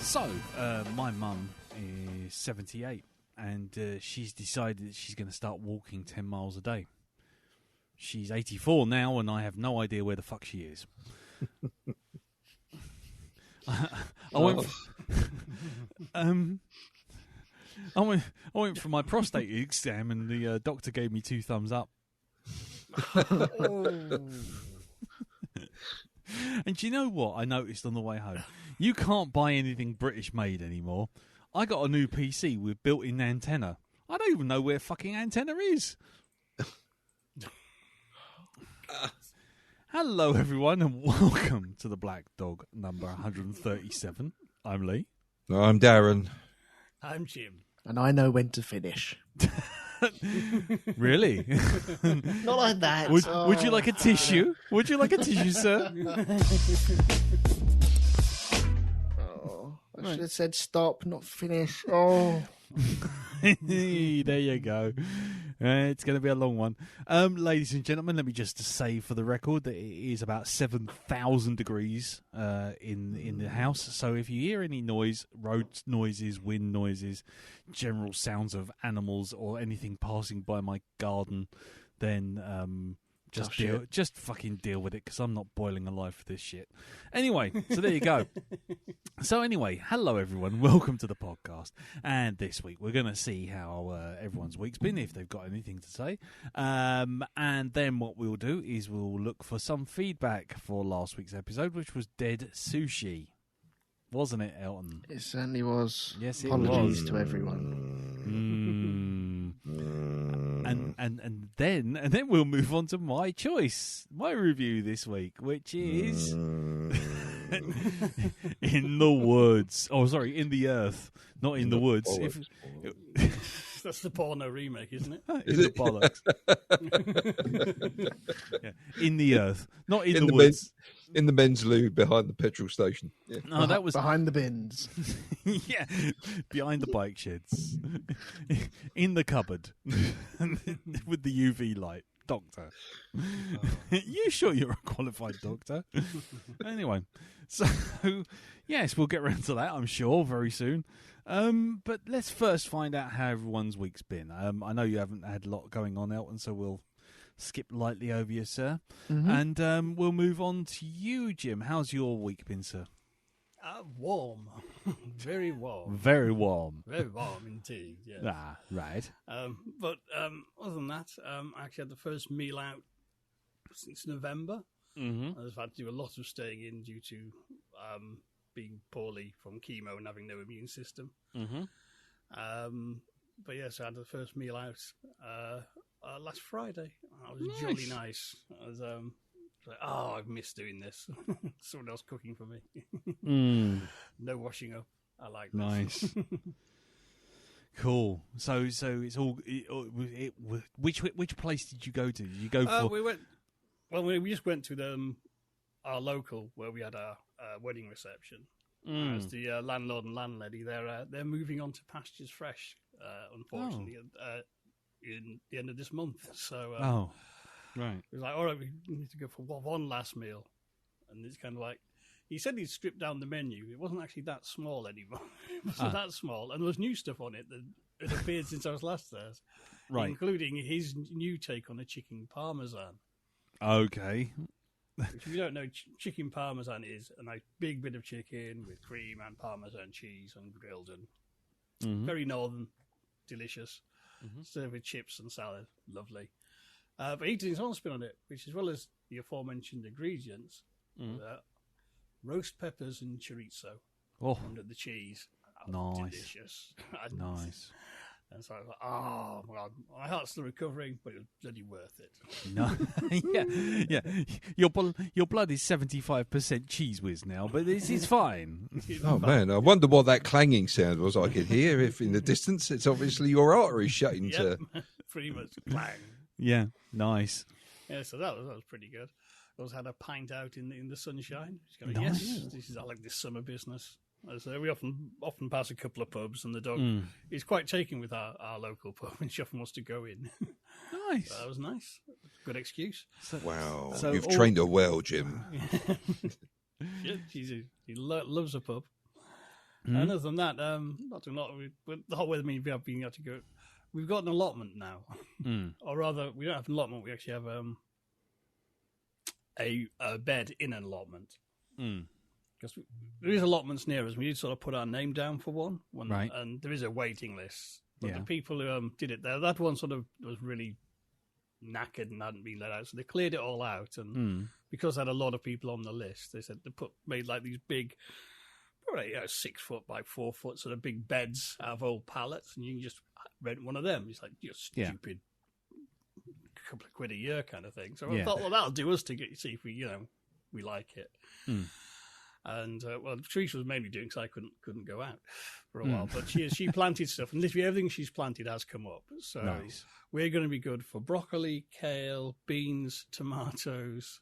So, my mum is 78 and she's decided that she's going to start walking 10 miles a day. She's 84 now and I have no idea where the fuck she is. I went for my prostate exam and the doctor gave me 2 thumbs up. And do you know what I noticed on the way home? You can't buy anything British made anymore. I got a new PC with built-in antenna. I don't even know where fucking antenna is. Hello, everyone, and welcome to the Black Dog number 137. I'm Lee. I'm Darren. I'm Jim. And I know when to finish. Really? Not like that. Would you like a tissue? Would you like a tissue, sir? I should have said stop, not finish. Oh. There you go. It's going to be a long one. Ladies and gentlemen, let me just say for the record that it is about 7,000 degrees in the house. So if you hear any noise, road noises, wind noises, general sounds of animals or anything passing by my garden, then just fucking deal with it because I'm not boiling alive for this shit. Anyway, so there you go. So anyway, hello everyone, welcome to the podcast. And this week we're going to see how everyone's week's been, if they've got anything to say. And then what we'll do is we'll look for some feedback for last week's episode, which was Dead Sushi. Wasn't it, Elton? It certainly was. Yes, it Apologies was. to everyone. And then we'll move on to my choice, my review this week, which is In the Woods. Oh, sorry, In the Earth, not in the woods. That's the porno remake, isn't it? In the bollocks. Yeah. In the Earth, not in the woods. In the men's loo behind the petrol station. Yeah. No, that was behind the bins. Yeah, behind the bike sheds, in the cupboard with the UV light. Doctor, you sure you're a qualified doctor? Anyway, so yes, we'll get around to that, I'm sure, very soon. But let's first find out how everyone's week's been. I know you haven't had a lot going on, Elton, so we'll skip lightly over you, sir. Mm-hmm. And we'll move on to you, Jim. How's your week been, sir? Warm. Very warm. Very warm. Very warm indeed, yes. Ah, right. But other than that, I actually had the first meal out since November. Mm-hmm. I've had to do a lot of staying in due to being poorly from chemo and having no immune system. Mm-hmm. But yes, I had the first meal out last Friday. It was jolly nice. I was like, I've missed doing this. Someone else cooking for me. No washing up. I like this. Nice. Cool. So it's all. Which place did you go to? Did you go for? We just went to our local where we had our wedding reception. As the landlord and landlady, they're moving on to pastures fresh. Unfortunately, in the end of this month. So. Right. It was like, all right, we need to go for one last meal. And it's kind of like, he said he'd stripped down the menu. It wasn't actually that small anymore. It wasn't that small. And there was new stuff on it that had appeared since I was last there. Right. Including his new take on a chicken parmesan. Okay. Which, if you don't know, chicken parmesan is a nice big bit of chicken with cream and parmesan cheese and grilled and very northern, delicious. Served with chips and salad. Lovely. But he did his own spin on it, which, as well as the aforementioned ingredients, roast peppers and chorizo under the cheese. Nice. Delicious. Nice. And so I was like, oh, well, my heart's still recovering, but it was bloody worth it. No, yeah. Your blood is 75% cheese whiz now, but it's fine. Oh, man, I wonder what that clanging sound was I could hear. If in the distance, it's obviously your artery shutting to... Pretty much clang. Yeah, nice. Yeah, so that was pretty good. I also had a pint out in the sunshine. Going, Nice. yes, this is like this summer business. So we often pass a couple of pubs, and the dog is quite taken with our local pub, and she often wants to go in. Nice. So that was nice. Good excuse. Wow, So you've all- trained her well, Jim. Yeah, she loves a pub. And other than that, the hot weather means we have been able to go. We've got an allotment now, or rather, we don't have an allotment. We actually have a bed in an allotment. Because there is allotments near us. We need to sort of put our name down for one. Right. And there is a waiting list. But Yeah. the people who did it there, that one sort of was really knackered and hadn't been let out. So they cleared it all out. And because they had a lot of people on the list, they said made like these big, probably 6 foot by 4 foot sort of big beds out of old pallets. And you can just rent one of them. It's like, you're stupid. A couple of quid a year kind of thing. So I thought, well, that'll do us to see if we like it. And Teresa was mainly doing because I couldn't go out for a while. But she planted stuff, and literally everything she's planted has come up. So Nice. we're going to be good for broccoli, kale, beans, tomatoes,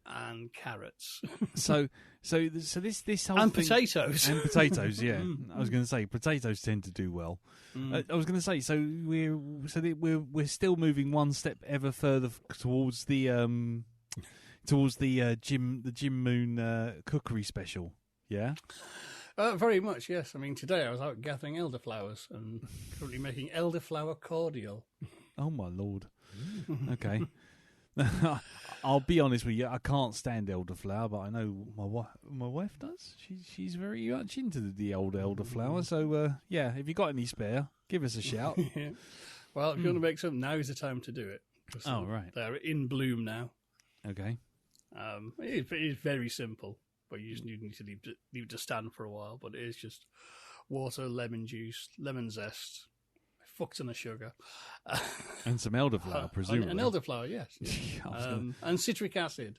and carrots, So this whole and thing, potatoes. and potatoes. Yeah, I was going to say potatoes tend to do well. I was going to say we're still moving one step ever further towards the Jim Moon cookery special. Yeah. Very much, yes. I mean, today I was out gathering elderflowers and currently making elderflower cordial. Oh my lord. Okay. I'll be honest with you. I can't stand elderflower, but I know my wife does. She's very much into the old elderflower. So if you got any spare, give us a shout. Yeah. Well, if you want to make something, now is the time to do it. Oh, right. They're in bloom now. Okay. It is very simple, but you just need to leave it to stand for a while. But it is just water, lemon juice, lemon zest, a fuck ton of sugar, And some elderflower, presumably. an elderflower, yes, I was gonna- and citric acid.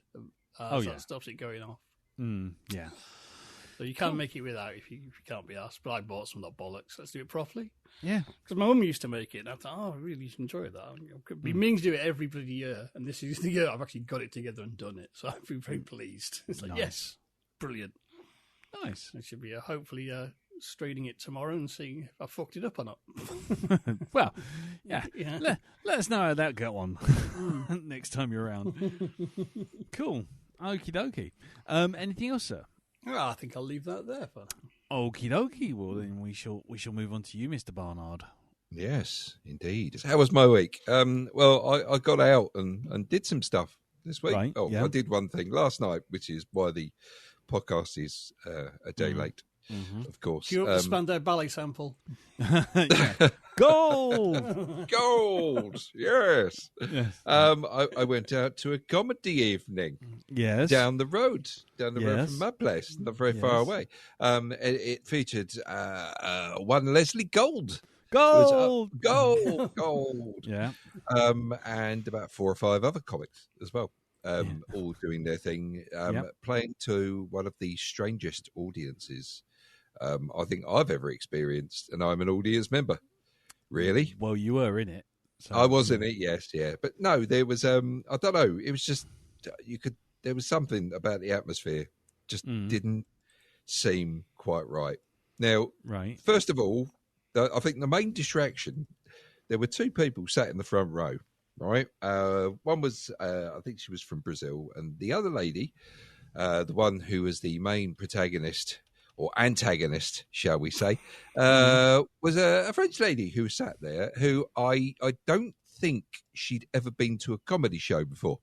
That stops it going off. Yeah. So you can make it without if you can't be asked. But I bought some that bollocks. Let's do it properly. Yeah. Because my mum used to make it, and I thought, I really enjoy that. I've been meaning to do it every bloody year, and this is the year I've actually got it together and done it. So I've been very pleased. It's like, Nice. yes, brilliant. Nice. I should be hopefully straining it tomorrow and seeing if I fucked it up or not. Well, yeah. Yeah. Let us know how that got on next time you're around. Cool. Okie dokie. Anything else, sir? Well, I think I'll leave that there for now. Okie dokie. Well, then we shall move on to you, Mr. Barnard. Yes, indeed. How was my week? Well, I got out and did some stuff this week. Right, yeah. I did one thing last night, which is why the podcast is a day late, of course. Cue up the Spandau Ballet sample. Gold! Gold, yes. Yes. I went out to a comedy evening Yes. down the road Yes. from my place, not very far Yes. away. It featured one Leslie Gold. Gold! Gold. Yeah. And about 4 or 5 other comics as well, all doing their thing, playing to one of the strangest audiences I think I've ever experienced, and I'm an audience member. Really? Well, you were in it. So, I was in it, yes, yeah. But no, there was, I don't know, it was just, there was something about the atmosphere just didn't seem quite right. Now, Right. first of all, I think the main distraction, there were 2 people sat in the front row, right? One was, I think she was from Brazil, and the other lady, the one who was the main protagonist, or antagonist, shall we say, was a French lady who sat there, who I don't think she'd ever been to a comedy show before.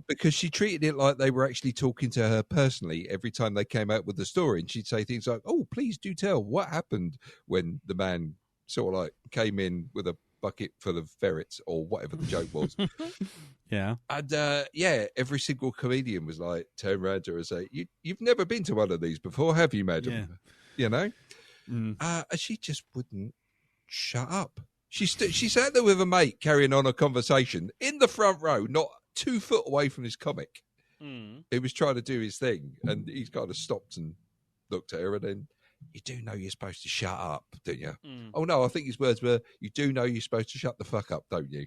Because she treated it like they were actually talking to her personally every time they came out with the story. And she'd say things like, "Oh, please do tell what happened when the man sort of like came in with a bucket full of ferrets," or whatever the joke was. Yeah. And every single comedian was like, turn around to her and say, "You've never been to one of these before, have you, madam?" Yeah. You know? And she just wouldn't shut up. She sat there with a mate carrying on a conversation in the front row, not 2 foot away from this comic. He was trying to do his thing, and he's kind of stopped and looked at her, and then, you do know you're supposed to shut up, don't you? Oh, no, I think his words were, you do know you're supposed to shut the fuck up, don't you?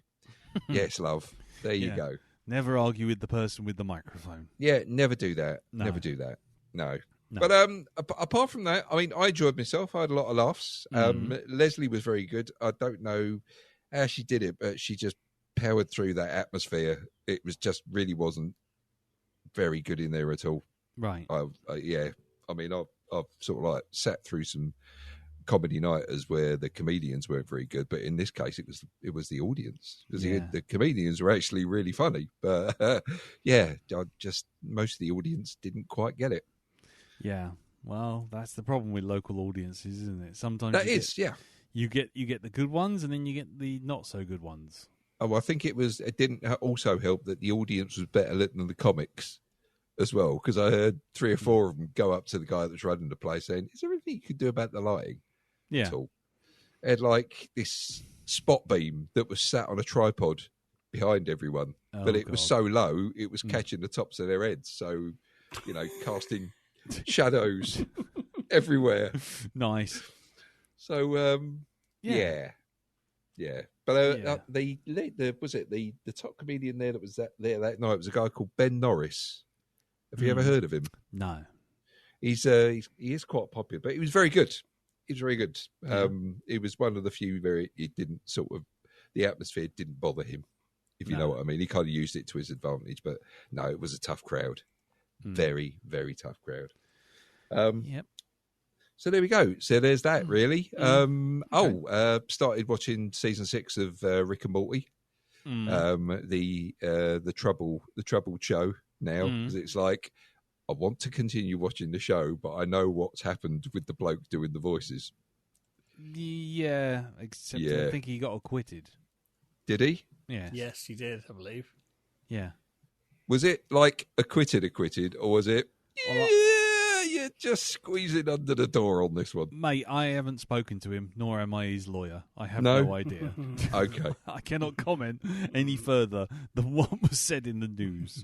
Yes, love. There you go. Never argue with the person with the microphone. Yeah, never do that. No. Never do that. No. No. But apart from that, I mean, I enjoyed myself. I had a lot of laughs. Leslie was very good. I don't know how she did it, but she just powered through that atmosphere. It was just really wasn't very good in there at all. Right. Yeah. I mean, I've sort of like sat through some comedy nighters where the comedians weren't very good, but in this case, it was the audience, because the comedians were actually really funny. But most of the audience didn't quite get it. Yeah. Well, that's the problem with local audiences, isn't it? Sometimes you get the good ones, and then you get the not so good ones. Oh, I think it didn't also help that the audience was better lit than the comics as well, because I heard 3 or 4 of them go up to the guy that was running the place saying, "Is there anything you could do about the lighting?" Yeah. At all. It had like this spot beam that was sat on a tripod behind everyone, but it was so low it was catching the tops of their heads, so casting shadows everywhere. Nice. So yeah. But the top comedian there that was there that night was a guy called Ben Norris. Have you ever heard of him? No. He is quite popular, but he was very good. He was very good. He was one of the few where it didn't the atmosphere didn't bother him, if you know what I mean. He kind of used it to his advantage, but no, it was a tough crowd. Very, very tough crowd. Yep. So there we go. So there's that, really. Started watching season 6 of Rick and Morty. The troubled show now, because it's like, I want to continue watching the show, but I know what's happened with the bloke doing the voices. Yeah, except I think he got acquitted. Did he? Yeah. Yes, he did, I believe. Yeah. Was it like acquitted, or was it, you're just squeezing under the door on this one? Mate, I haven't spoken to him, nor am I his lawyer. I have no idea. Okay. I cannot comment any further than what was said in the news.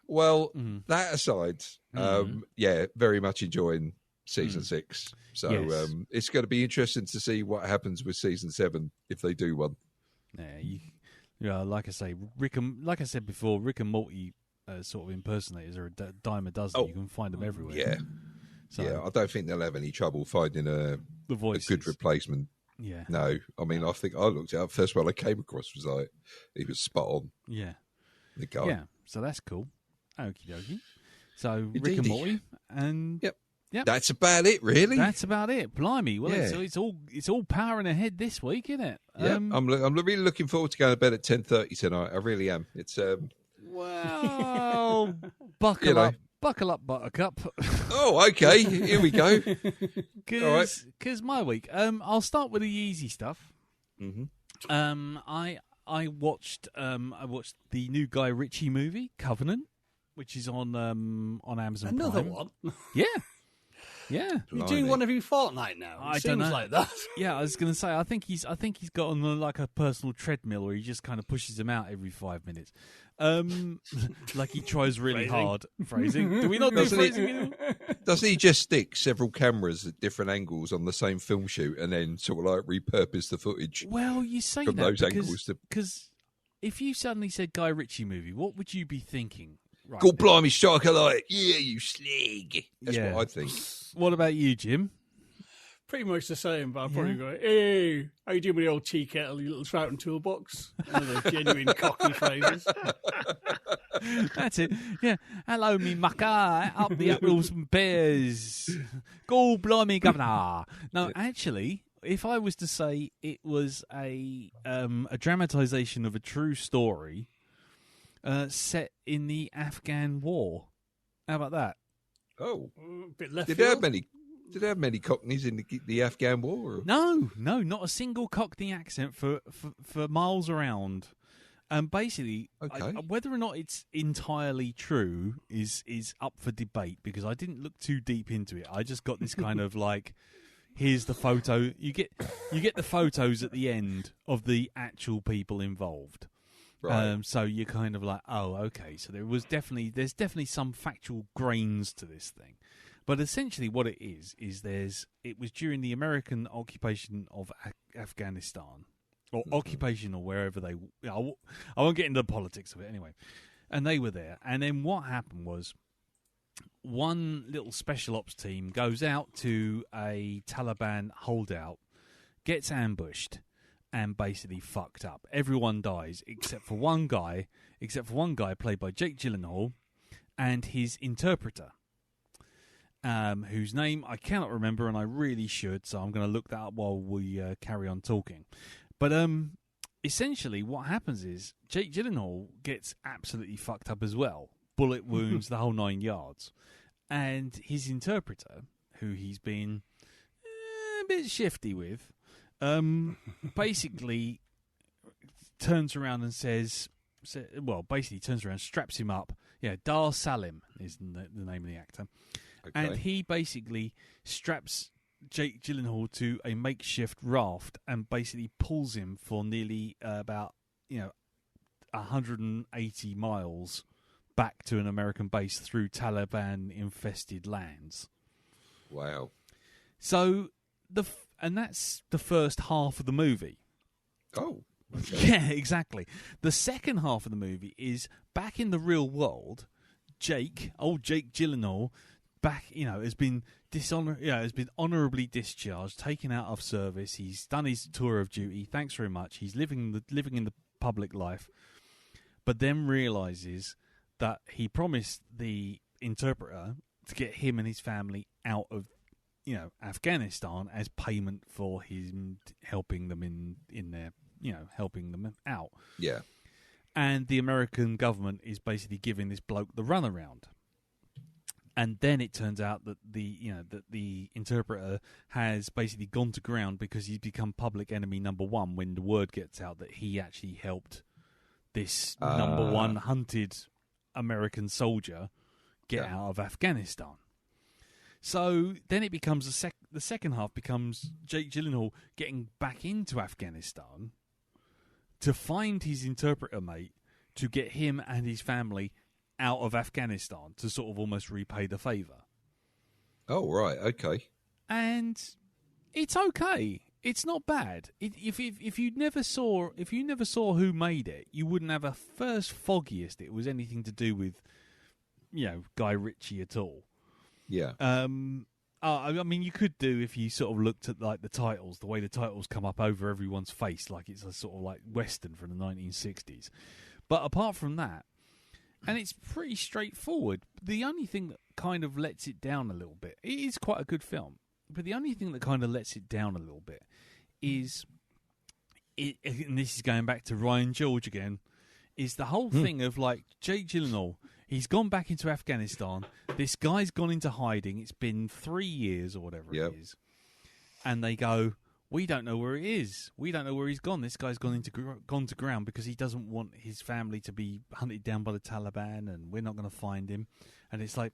Well, that aside, very much enjoying season 6. So it's going to be interesting to see what happens with season 7 if they do one. Yeah, like I said before, Rick and Morty sort of impersonators are a dime a dozen. You can find them everywhere. Yeah. So, I don't think they'll have any trouble finding a good replacement. Yeah. No. I mean, I think I looked it up. First one I came across was like, he was spot on. Yeah. The guy. Yeah. So that's cool. Okie dokie. So Indeed. Rick and Morty, and Yep. That's about it, really. That's about it. Blimey. Well, it's all powering ahead this week, isn't it? Yeah. I'm really looking forward to going to bed at 10:30 tonight. I really am. It's well, buckle up, Buttercup. Oh, okay. Here we go. Because my week. I'll start with the easy stuff. I watched the new Guy Ritchie movie, Covenant, which is on Amazon Another Prime. one? Yeah. Yeah. You're doing one every fortnight now. I It don't seems know. like that. Yeah, I was going to say, I think he's got on like a personal treadmill where he just kind of pushes them out every 5 minutes. Like he tries really hard. Phrasing. Do we not do phrasing? Doesn't he just stick several cameras at different angles on the same film shoot and then sort of like repurpose the footage? Well, you say from that those angles because if you suddenly said Guy Ritchie movie, what would you be thinking? Right, God blimey, strike a light. Yeah, you slag. That's what I'd think. What about you, Jim? Pretty much the same, but I'll probably go, hey, how you doing with the old tea kettle, you little trout and toolbox? One of those genuine cocky phrases. That's it. Yeah. Hello, me mucker. Up the apples and pears. Go blimey, governor. No, actually, if I was to say it was a dramatization of a true story set in the Afghan war, how about that? Oh, A bit left did field. they have many Cockneys in the Afghan war? Or? No, not a single Cockney accent for miles around. Basically, whether or not it's entirely true is up for debate because I didn't look too deep into it. I just got this kind of like here's the photo. You get the photos at the end of the actual people involved. Right. So you're kind of like, oh, okay. So there's definitely some factual grains to this thing, but essentially what it is it was during the American occupation of Afghanistan, or occupation, or wherever they. I won't get into the politics of it anyway. And they were there, and then what happened was, one little special ops team goes out to a Taliban holdout, gets ambushed, and basically fucked up. Everyone dies except for one guy played by Jake Gyllenhaal and his interpreter, whose name I cannot remember, and I really should, so I'm going to look that up while we carry on talking. But essentially what happens is Jake Gyllenhaal gets absolutely fucked up as well. Bullet wounds, the whole 9 yards. And his interpreter, who he's been a bit shifty with, basically turns around and straps him up. Yeah, Dar Salim is the name of the actor. Okay. And he basically straps Jake Gyllenhaal to a makeshift raft and basically pulls him for nearly about 180 miles back to an American base through Taliban-infested lands. Wow. So that's the first half of the movie. Oh. Okay. Yeah, exactly. The second half of the movie is back in the real world. Jake Gyllenhaal, has been honourably discharged, taken out of service. He's done his tour of duty. Thanks very much. He's living in the public life, but then realizes that he promised the interpreter to get him and his family out of Afghanistan as payment for him helping them in their helping them out. Yeah. And the American government is basically giving this bloke the runaround. And then it turns out that the interpreter has basically gone to ground because he's become public enemy number one when the word gets out that he actually helped this number one hunted American soldier get out of Afghanistan. So then it becomes the second half becomes Jake Gyllenhaal getting back into Afghanistan to find his interpreter mate to get him and his family out of Afghanistan to sort of almost repay the favour. Oh, right, okay. And it's okay. It's not bad. If you never saw who made it, you wouldn't have a first foggiest it was anything to do with Guy Ritchie at all. Yeah. I mean, you could do if you sort of looked at like the titles, the way the titles come up over everyone's face, like it's a sort of like Western from the 1960s. But apart from that, and it's pretty straightforward. The only thing that kind of lets it down a little bit, it is quite a good film, but the only thing that kind of lets it down a little bit is, and this is going back to Ryan George again, is the whole thing of like Jake Gyllenhaal. He's gone back into Afghanistan. This guy's gone into hiding. It's been 3 years or whatever it is. And they go, we don't know where he is. We don't know where he's gone. This guy's gone to ground because he doesn't want his family to be hunted down by the Taliban, and we're not going to find him. And it's like,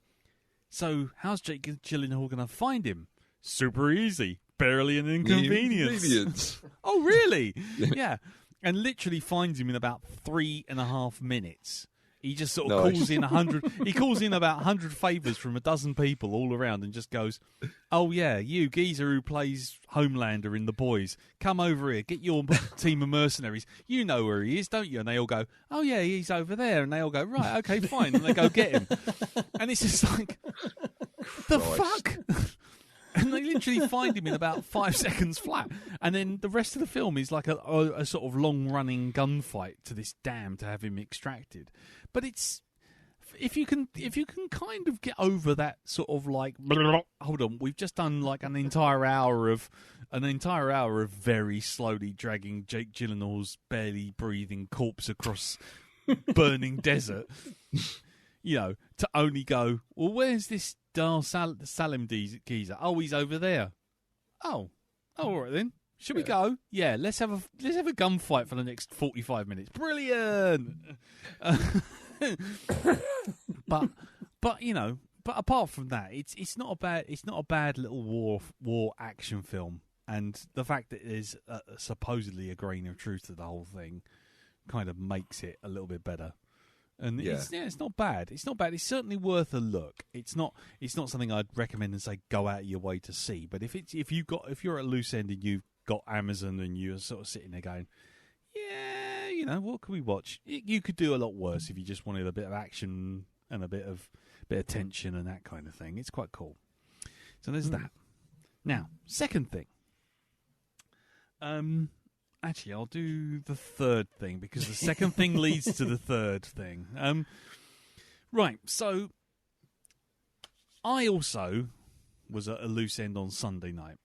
so how's Jake Gyllenhaal going to find him? Super easy. Barely an inconvenience. Oh, really? Yeah. And literally finds him in about 3.5 minutes. He just sort of calls in 100. He calls in about 100 favours from a dozen people all around, and just goes, "Oh yeah, you geezer who plays Homelander in The Boys, come over here, get your team of mercenaries. You know where he is, don't you?" And they all go, "Oh yeah, he's over there." And they all go, "Right, okay, fine." And they go get him, and it's just like, the fuck. And they literally find him in about 5 seconds flat. And then the rest of the film is like a sort of long-running gunfight to this dam to have him extracted. But it's if you can kind of get over that sort of like, hold on, we've just done like an entire hour of very slowly dragging Jake Gyllenhaal's barely breathing corpse across burning desert. To only go, well, where's this Dar Salim geezer? Oh, he's over there. Oh, all right then. Should we go? Yeah, let's have a gunfight for the next 45 minutes. Brilliant. But but apart from that, it's not a bad little war action film, and the fact that there's supposedly a grain of truth to the whole thing kind of makes it a little bit better. And it's not bad. It's not bad. It's certainly worth a look. It's not something I'd recommend and say go out of your way to see. But if you're at a loose end and you've got Amazon and you're sort of sitting there going, yeah, what can we watch? You could do a lot worse if you just wanted a bit of action and a bit of tension and that kind of thing. It's quite cool. So there's that. Now, second thing. Actually, I'll do the third thing because the second thing leads to the third thing. Right, so I also was at a loose end on Sunday night,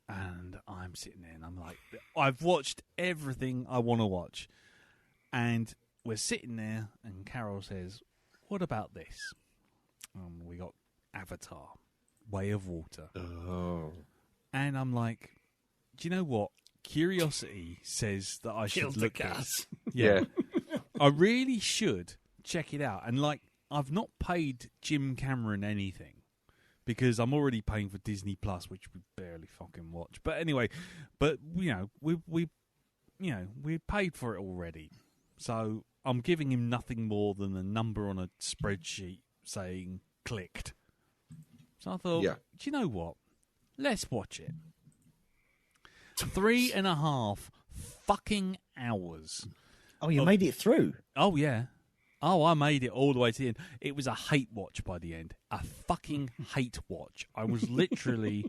and I'm sitting there and I'm like, I've watched everything I want to watch. And we're sitting there and Carol says, what about this? We got Avatar, Way of Water. Oh. And I'm like, do you know what? Curiosity says that I should look at it. Yeah. I really should check it out. And I've not paid Jim Cameron anything because I'm already paying for Disney Plus, which we barely fucking watch. But anyway, we paid for it already. So I'm giving him nothing more than a number on a spreadsheet saying clicked. So I thought, do you know what? Let's watch it. 3.5 fucking hours. Oh, you made it through? Oh, yeah. Oh, I made it all the way to the end. It was a hate watch by the end. A fucking hate watch. I was literally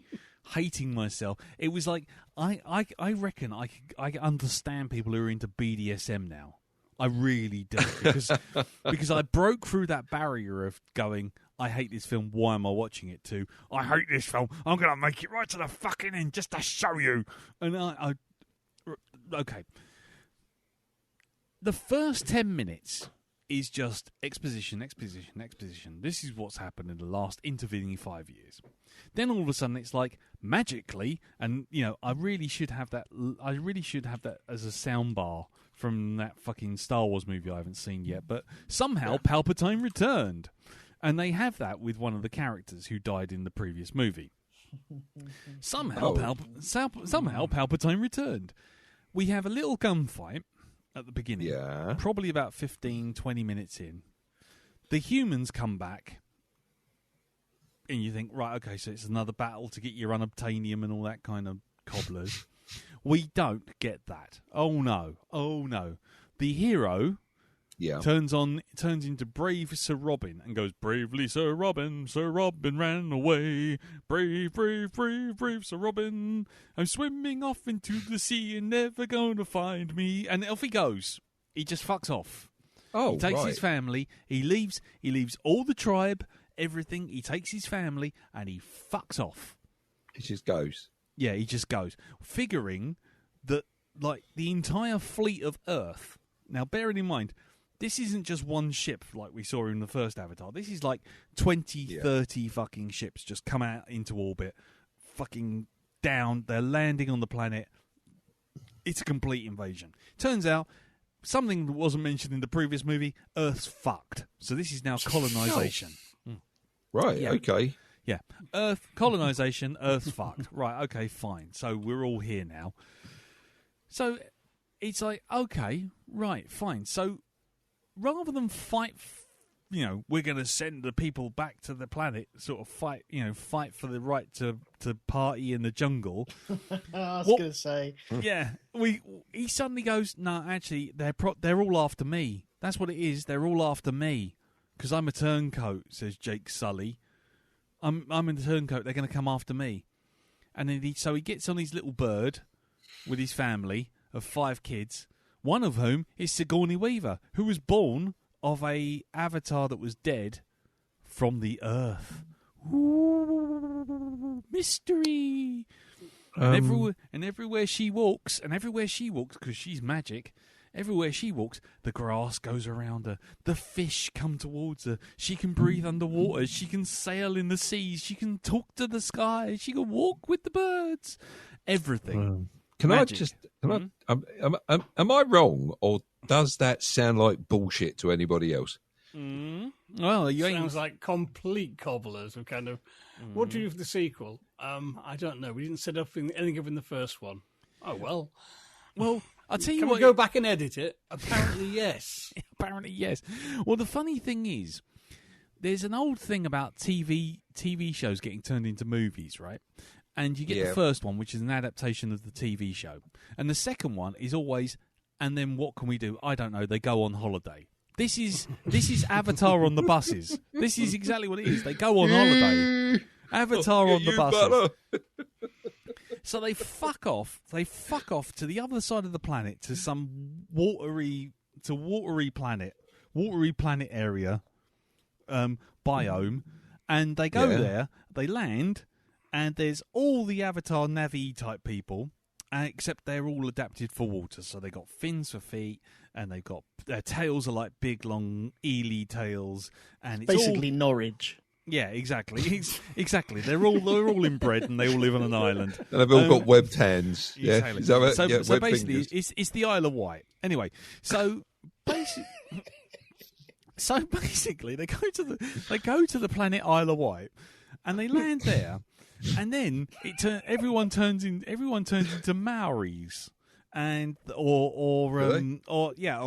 hating myself. It was like, I reckon I understand people who are into BDSM now. I really do. Because I broke through that barrier of going, I hate this film, why am I watching it, to I hate this film, I'm going to make it right to the fucking end just to show you. And okay. The first 10 minutes is just exposition. This is what's happened in the last intervening 5 years. Then all of a sudden it's like magically, and I really should have that as a sound bar from that fucking Star Wars movie I haven't seen yet, but somehow Palpatine returned. And they have that with one of the characters who died in the previous movie. Somehow Palpatine returned. We have a little gunfight at the beginning, probably about 15, 20 minutes in. The humans come back, and you think, right, okay, so it's another battle to get your unobtainium and all that kind of cobblers. We don't get that. Oh no. The hero turns into brave Sir Robin and goes, bravely Sir Robin ran away. Brave Sir Robin, I'm swimming off into the sea and never gonna find me. And off he goes. He just fucks off. Oh, he takes his family, he leaves all the tribe, everything, he takes his family and he fucks off. He just goes. Yeah, he just goes. Figuring that, the entire fleet of Earth... Now, bearing in mind, this isn't just one ship like we saw in the first Avatar. This is 20, 30 fucking ships just come out into orbit, fucking down. They're landing on the planet. It's a complete invasion. Turns out, something that wasn't mentioned in the previous movie, Earth's fucked. So this is now colonization. Right, okay. Yeah. Earth, colonization, Earth's fucked. Right, okay, fine. So we're all here now. So it's like, okay, right, fine. So rather than fight, we're going to send the people back to the planet, sort of fight for the right to party in the jungle. I was going to say. Yeah. He suddenly goes, no, actually, they're all after me. That's what it is. They're all after me. Because I'm a turncoat, says Jake Sully. I'm in the turncoat. They're going to come after me. And then so he gets on his little bird with his family of 5 kids, one of whom is Sigourney Weaver, who was born of a avatar that was dead from the Earth. Ooh, mystery. And everywhere she walks, because she's magic, everywhere she walks, the grass goes around her. The fish come towards her. She can breathe underwater. She can sail in the seas. She can talk to the sky. She can walk with the birds. Everything. Am I wrong, or does that sound like bullshit to anybody else? Well, you ain't. Sounds like complete cobblers of kind of. What do you do for the sequel? I don't know. We didn't set up anything up in the first one. Oh well. Well, I'll tell you Can what. we go back and edit it? Apparently, yes. Apparently, yes. Well, the funny thing is, there's an old thing about TV shows getting turned into movies, right? And you get the first one, which is an adaptation of the TV show, and the second one is always, and then what can we do? I don't know. They go on holiday. This is Avatar on the buses. This is exactly what it is. They go on holiday. Avatar on the buses. So they fuck off. They fuck off to the other side of the planet, to some watery planet area, biome, and they go there. They land, and there's all the Avatar Navi type people, except they're all adapted for water. So they got fins for feet, and they've got their tails are like big long eely tails, and it's Basically all, Norwich. yeah, exactly, exactly. They're all inbred, and they all live on an island. And they've all got webbed hands. Yeah, Exactly. is that right? So, Yeah, so webbed basically, fingers. it's the Isle of Wight. Anyway, so basically, they go to the planet Isle of Wight, and they land there, and then everyone turns into Maoris. And or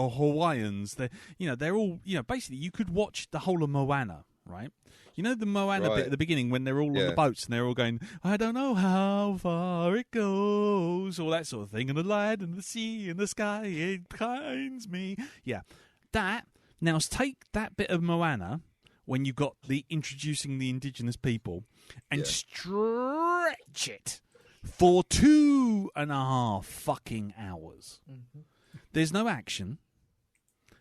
Hawaiians. They're all basically you could watch the whole of Moana, right? You know the Moana bit at the beginning when they're all on the boats and they're all going, I don't know how far it goes, all that sort of thing, and the land and the sea and the sky, it kinds me. Yeah, that now take that bit of Moana when you've got the introducing the indigenous people and stretch it for 2.5 fucking hours. Mm-hmm. There's no action.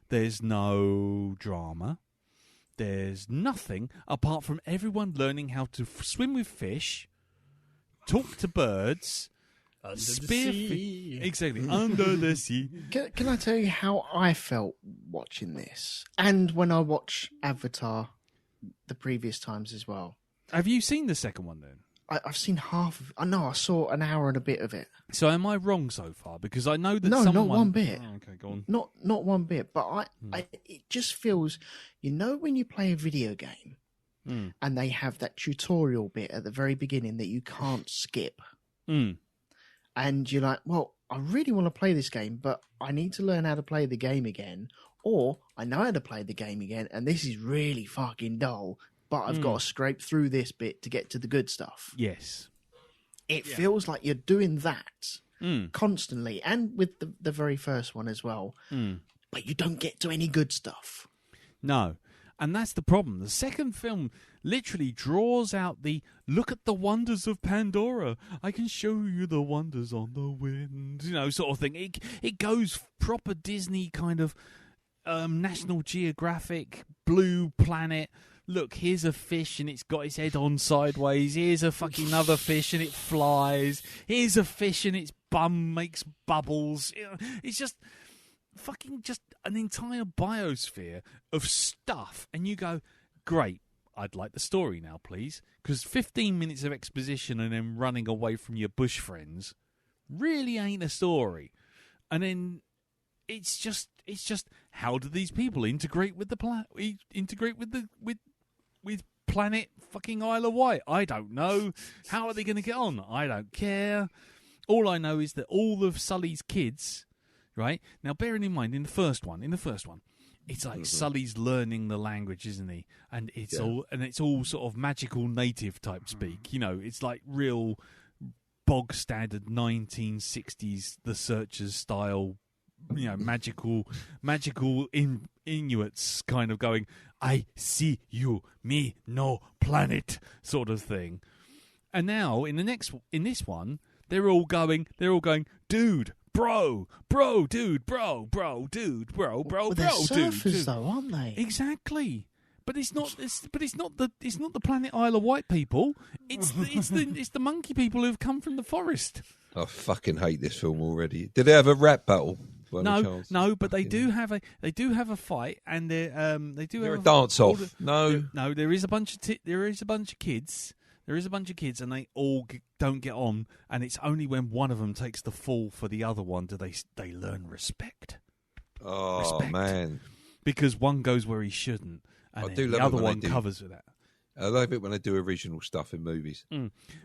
There's no drama. There's nothing apart from everyone learning how to swim with fish, talk to birds, spear fish. Exactly, under the sea. Can I tell you how I felt watching this? And when I watch Avatar the previous times as well. Have you seen the second one then? I've seen half of it. I know, I saw an hour and a bit of it. So am I wrong so far? Because I know that No, someone... not one bit. Oh, okay, go on. Not one bit. But it just feels, when you play a video game and they have that tutorial bit at the very beginning that you can't skip. And you're like, well, I really want to play this game, but I need to learn how to play the game again. Or I know how to play the game again, and this is really fucking dull. But I've got to scrape through this bit to get to the good stuff. Yes. It feels like you're doing that constantly, and with the very first one as well. But you don't get to any good stuff. No. And that's the problem. The second film literally draws out the look at the wonders of Pandora. I can show you the wonders on the wind, sort of thing. It goes proper Disney kind of National Geographic, Blue Planet. Look, here's a fish and it's got its head on sideways. Here's a fucking other fish and it flies. Here's a fish and its bum makes bubbles. It's just fucking just an entire biosphere of stuff. And you go, great, I'd like the story now, please. Because 15 minutes of exposition and then running away from your bush friends really ain't a story. And then it's just how do these people integrate with the integrate with planet fucking Isle of Wight? I don't know. How are they going to get on? I don't care. All I know is that all of Sully's kids, right? Now, bearing in mind, in the first one, it's like Sully's learning the language, isn't he? And it's all sort of magical native type speak. It's like real bog standard 1960s The Searchers style. Magical Inuits kind of going, I see you, me, no planet, sort of thing. And now in this one, they're all going, dude, bro, dude, bro, dude, bro, Well, they're surfers, though, aren't they? Exactly. But it's not the planet Isle of Wight people. It's the monkey people who've come from the forest. I fucking hate this film already. Did they have a rap battle? No, but they do have a fight, and they do have a dance off. No, there is a bunch of kids. There is a bunch of kids, and they all don't get on. And it's only when one of them takes the fall for the other one do they learn respect. Oh man! because one goes where he shouldn't, and I then do the love it other when they one do. covers with that. I love it when they do original stuff in movies.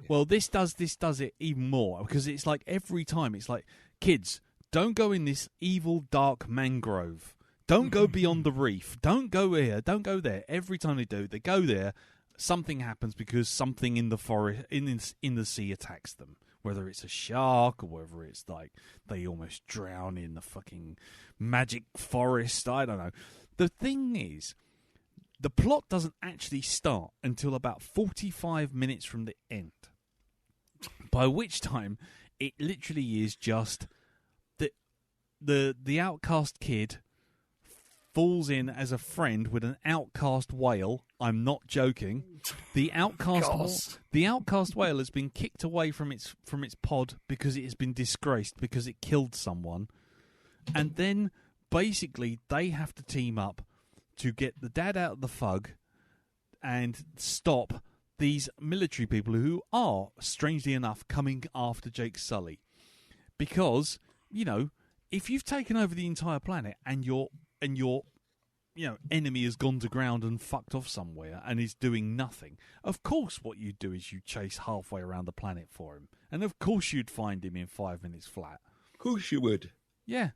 Well, this does it even more, because it's like every time it's like, kids, don't go in this evil dark mangrove. Don't go beyond the reef. Don't go here. Don't go there. Every time they do, they go there. Something happens because something in the forest, in the sea, attacks them. Whether it's a shark or whether it's like they almost drown in the fucking magic forest. I don't know. The thing is, the plot doesn't actually start until about 45 minutes from the end. By which time, it literally is just the outcast kid falls in as a friend with an outcast whale. I'm not joking. The outcast whale has been kicked away from its pod because it has been disgraced because it killed someone, and then basically they have to team up to get the dad out of the fug and stop these military people who are, strangely enough, coming after Jake Sully. Because, you know, if you've taken over the entire planet and your enemy has gone to ground and fucked off somewhere and is doing nothing, of course what you do is you chase halfway around the planet for him. And of course you'd find him in 5 minutes flat. Of course you would. Yeah.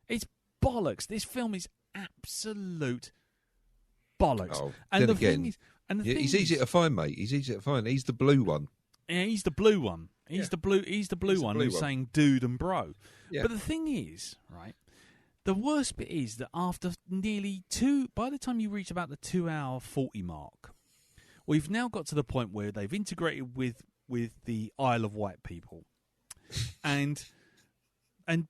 It's bollocks. This film is absolute bollocks. Oh, and then the again, thing is, he's easy to find, mate. He's easy to find. He's the blue one. Yeah, he's the blue one. He's the blue one who's saying dude and bro. Yeah. But the thing is, right, the worst bit is that after by the time you reach about the 2-hour 40 mark, we've now got to the point where they've integrated with the Isle of Wight people. And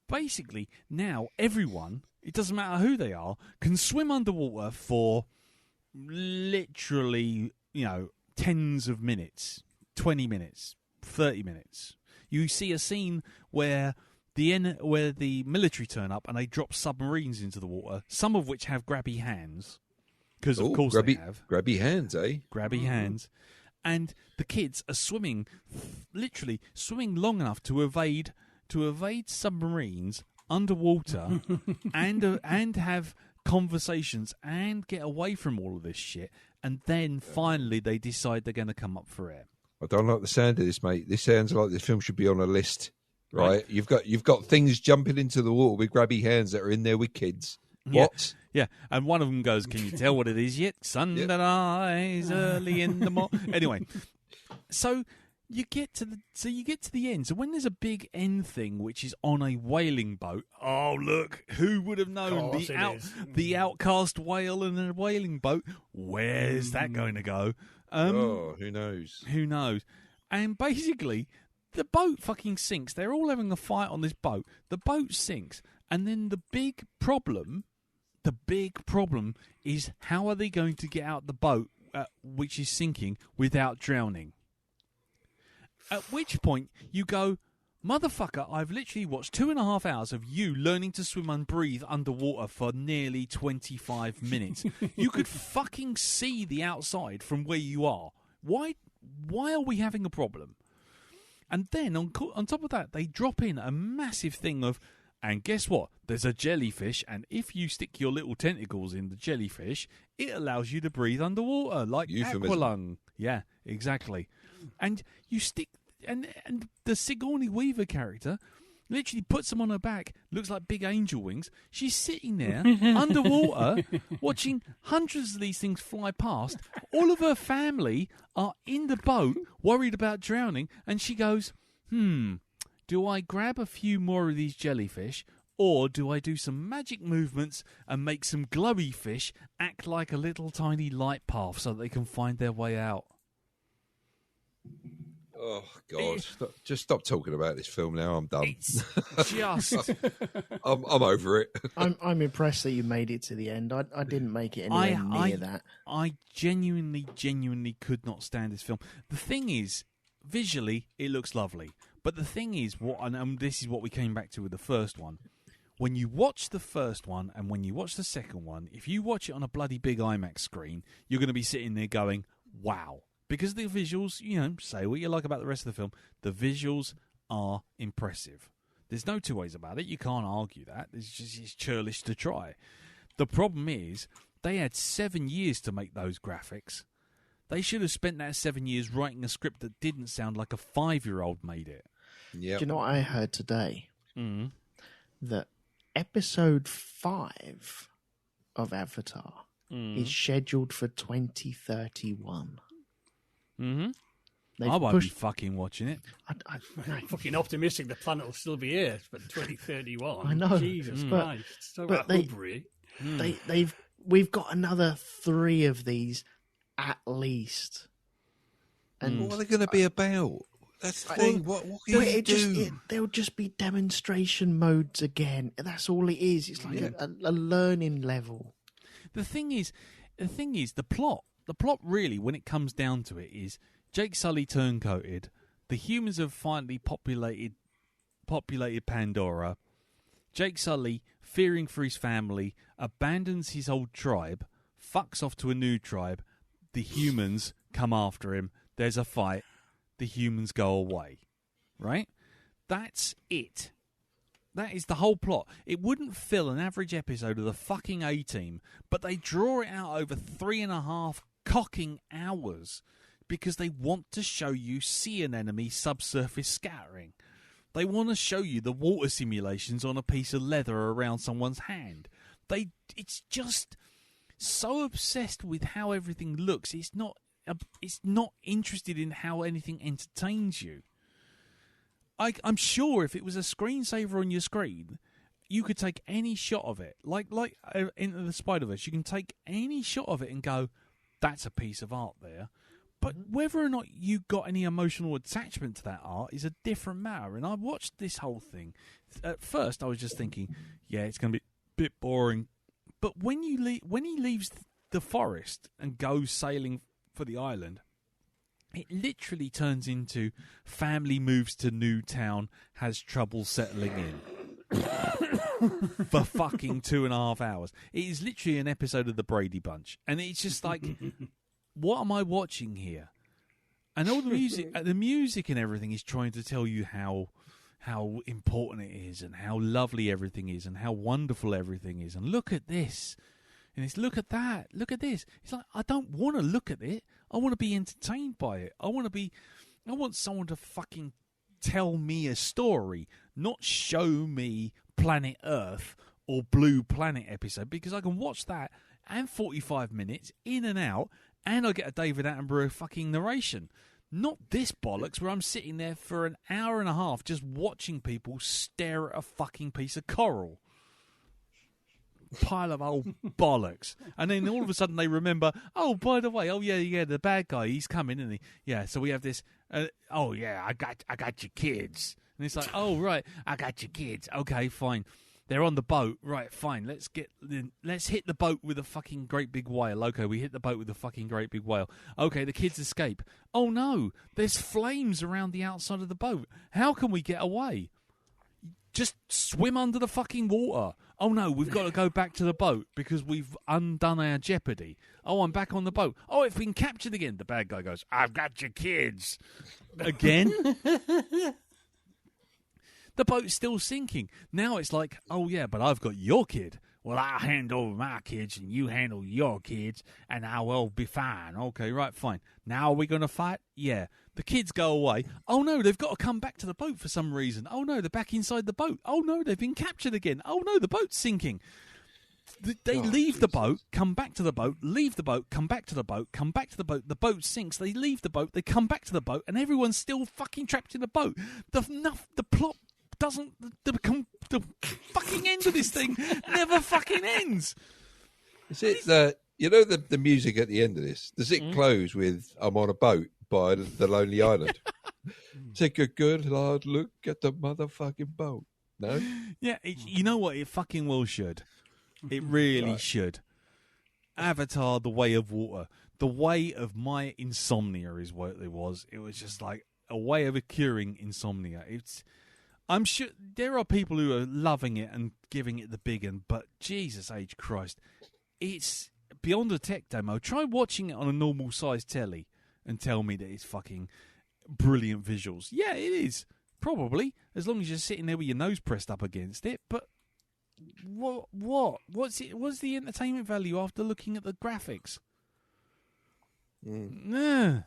basically now everyone, it doesn't matter who they are, can swim underwater for literally, tens of minutes, 20 minutes, 30 minutes. You see a scene where the military turn up and they drop submarines into the water, some of which have grabby hands, because of course they have. Grabby hands, eh? Grabby hands. And the kids are literally swimming long enough to evade submarines underwater and have conversations and get away from all of this shit. And then finally they decide they're going to come up for air. I don't like the sound of this, mate. This sounds like this film should be on a list, right? You've got things jumping into the water with grabby hands that are in there with kids. What? Yeah, and one of them goes, "Can you tell what it is yet? Sunrise early in the morning." Anyway, so you get to the end. So when there's a big end thing, which is on a whaling boat. Oh look, who would have known the outcast whale and a whaling boat? Where's that going to go? Who knows? Who knows? And basically, the boat fucking sinks. They're all having a fight on this boat. The boat sinks, and then the big problem is how are they going to get out the boat, which is sinking, without drowning? At which point you go, motherfucker, I've literally watched 2.5 hours of you learning to swim and breathe underwater for nearly 25 minutes. You could fucking see the outside from where you are. Why are we having a problem? And then on top of that, they drop in a massive thing of, and guess what? There's a jellyfish, and if you stick your little tentacles in the jellyfish, it allows you to breathe underwater, like Aqualung. Yeah, exactly. And you stick, and the Sigourney Weaver character literally puts them on her back, looks like big angel wings. She's sitting there underwater watching hundreds of these things fly past. All of her family are in the boat worried about drowning, and she goes, do I grab a few more of these jellyfish, or do I do some magic movements and make some glowy fish act like a little tiny light path so that they can find their way out? Oh, God. Just stop talking about this film now. I'm done. It's just... I'm over it. I'm impressed that you made it to the end. I didn't make it anywhere near that. I genuinely could not stand this film. The thing is, visually, it looks lovely. But the thing is, and this is what we came back to with the first one. When you watch the first one and when you watch the second one, if you watch it on a bloody big IMAX screen, you're going to be sitting there going, wow. Because the visuals, say what you like about the rest of the film, the visuals are impressive. There's no two ways about it. You can't argue that. It's churlish to try. The problem is they had 7 years to make those graphics. They should have spent that 7 years writing a script that didn't sound like a 5-year-old made it. Yeah. Do you know what I heard today? Mm. That episode 5 of Avatar is scheduled for 2031. Mm-hmm. They've I won't pushed- be fucking watching it. I I'm fucking optimistic the planet will still be here for 2031. I know, Jesus but- Christ. Talk but about they- hubris. we've got another 3 of these at least. And What are they going to be about? That's the thing. What can you do? They'll just be demonstration modes again. That's all it is. It's like a learning level. The thing is, the plot. The plot really, when it comes down to it, is Jake Sully turncoated. The humans have finally populated Pandora. Jake Sully, fearing for his family, abandons his old tribe, fucks off to a new tribe. The humans come after him. There's a fight. The humans go away. Right? That's it. That is the whole plot. It wouldn't fill an average episode of the fucking A-Team, but they draw it out over 3.5 cocking hours because they want to show you sea anemone subsurface scattering. They want to show you the water simulations on a piece of leather around someone's hand. It's just so obsessed with how everything looks. It's not interested in how anything entertains you. I'm sure if it was a screensaver on your screen, you could take any shot of it. Like Into the Spider-Verse, you can take any shot of it and go, that's a piece of art there. But whether or not you got any emotional attachment to that art is a different matter. And I watched this whole thing. At first, I was just thinking, yeah, it's going to be a bit boring. But when he leaves the forest and goes sailing for the island, it literally turns into family moves to new town, has trouble settling in. For fucking 2.5 hours. It is literally an episode of the Brady Bunch. And it's just like, what am I watching here? And all the music and everything is trying to tell you how important it is and how lovely everything is and how wonderful everything is. And look at this. And it's look at that. Look at this. It's like, I don't want to look at it. I want to be entertained by it. I want someone to fucking tell me a story, not show me Planet Earth or Blue Planet episode, because I can watch that and 45 minutes in and out, and I get a David Attenborough fucking narration. Not this bollocks where I'm sitting there for an hour and a half just watching people stare at a fucking piece of coral. Pile of old bollocks. And then all of a sudden they remember, oh, by the way, the bad guy, he's coming, isn't he? Yeah, so we have this, I got your kids. And it's like, oh, right, I got your kids. Okay, fine. They're on the boat. Right, fine. Let's hit the boat with a fucking great big whale. Okay, we hit the boat with a fucking great big whale. Okay, the kids escape. Oh, no, there's flames around the outside of the boat. How can we get away? Just swim under the fucking water. Oh, no, we've got to go back to the boat because we've undone our jeopardy. Oh, I'm back on the boat. Oh, it's been captured again. The bad guy goes, I've got your kids. Again? The boat's still sinking. Now it's like, oh, yeah, but I've got your kid. Well, I'll hand over my kids and you handle your kids and I will be fine. Okay, right, fine. Now are we going to fight? Yeah. The kids go away. Oh, no, they've got to come back to the boat for some reason. Oh, no, they're back inside the boat. Oh, no, they've been captured again. Oh, no, the boat's sinking. They leave the boat, come back to the boat, leave the boat, come back to the boat, come back to the boat. The boat sinks. They leave the boat. They come back to the boat, and everyone's still fucking trapped in the boat. The plot doesn't. The fucking end of this thing never fucking ends. Is it the music at the end of this? Does it close with "I'm on a boat" by the Lonely Island? Take a good hard look at the motherfucking boat. No. Yeah, you know what? It fucking well should. It really should. Avatar: The Way of Water. The way of my insomnia is what it was. It was just like a way of curing insomnia. I'm sure there are people who are loving it and giving it the big one, but Jesus H. Christ, it's beyond a tech demo. Try watching it on a normal size telly and tell me that it's fucking brilliant visuals. Yeah, it is. Probably, as long as you're sitting there with your nose pressed up against it, but What's it? What's the entertainment value after looking at the graphics? Nah.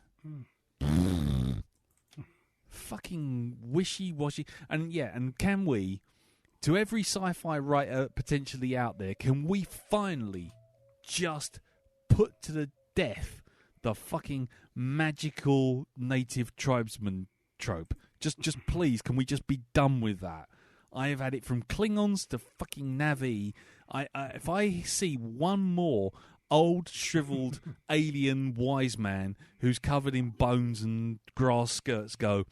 Fucking wishy-washy. And can we, to every sci-fi writer potentially out there, can we finally just put to the death the fucking magical native tribesman trope? Just please, can we just be done with that? I have had it from Klingons to fucking Na'vi. If I see one more old, shriveled alien wise man who's covered in bones and grass skirts go,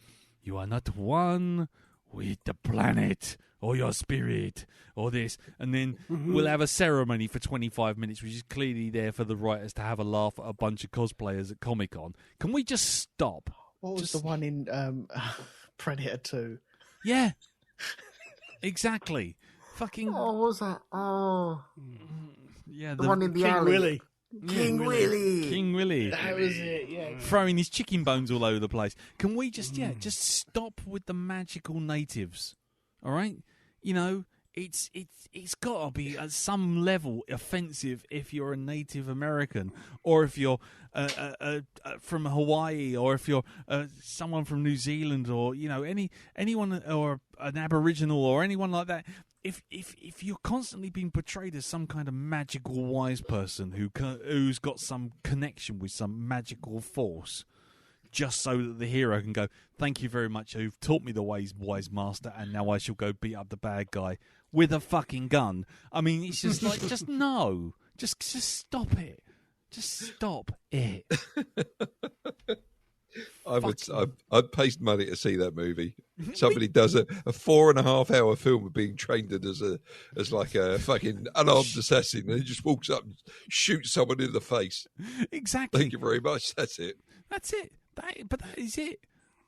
"You are not one with the planet or your spirit or this," and then we'll have a ceremony for 25 minutes, which is clearly there for the writers to have a laugh at a bunch of cosplayers at Comic-Con. Can we just stop? What was the one in Predator 2? Yeah. Exactly. Fucking. Oh, what was that? Oh, yeah, the one in the King alley. Willy. King Willy. King Willy. That was it, yeah. Throwing his chicken bones all over the place. Can we just stop with the magical natives? All right? You know, it's got to be at some level offensive if you're a Native American, or if you're from Hawaii, or if you're someone from New Zealand, or you know anyone, or an Aboriginal, or anyone like that. If you're constantly being portrayed as some kind of magical wise person who's got some connection with some magical force, just so that the hero can go, "Thank you very much, you've taught me the ways, wise master, and now I shall go beat up the bad guy with a fucking gun." I mean, it's just like, just no, just stop it, just stop it. I'd paid money to see that movie. Somebody does a 4.5 hour film of being trained as like a fucking unarmed assassin, and he just walks up and shoots someone in the face. Exactly. Thank you very much. That's it. That's it. But that is it.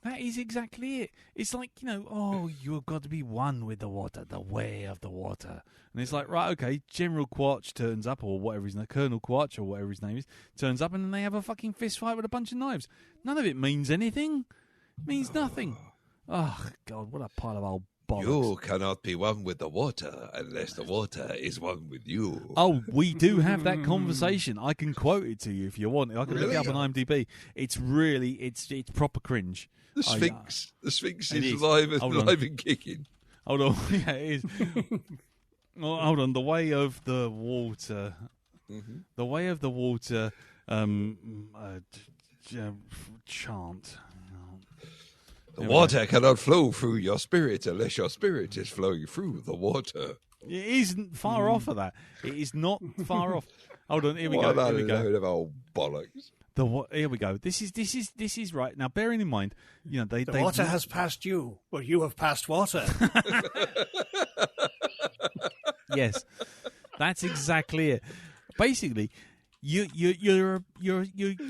That is exactly it. It's like, you know, oh, you've got to be one with the water, the way of the water. And it's like, right, okay, General Quatch turns up, or whatever his name, Colonel Quatch, or whatever his name is, turns up, and then they have a fucking fist fight with a bunch of knives. None of it means anything. It means nothing. Oh, God, what a pile of old bollocks. You cannot be one with the water unless the water is one with you. Oh, we do have that conversation. I can quote it to you if you want. I can look it up on IMDb. It's really, it's proper cringe. The Sphinx. The Sphinx It is is. live Hold and kicking. Hold on. Yeah, it is. Oh, hold on. The way of the water. Mm-hmm. The way of the water chant. The water cannot flow through your spirit unless your spirit is flowing through the water. It isn't far off of that. It is not far off. Hold on. Here we go. What Here we a go. load of old bollocks. Here we go. This is right. Now, bearing in mind, you know, The water has passed you, but you have passed water. Yes, that's exactly it. Basically, you've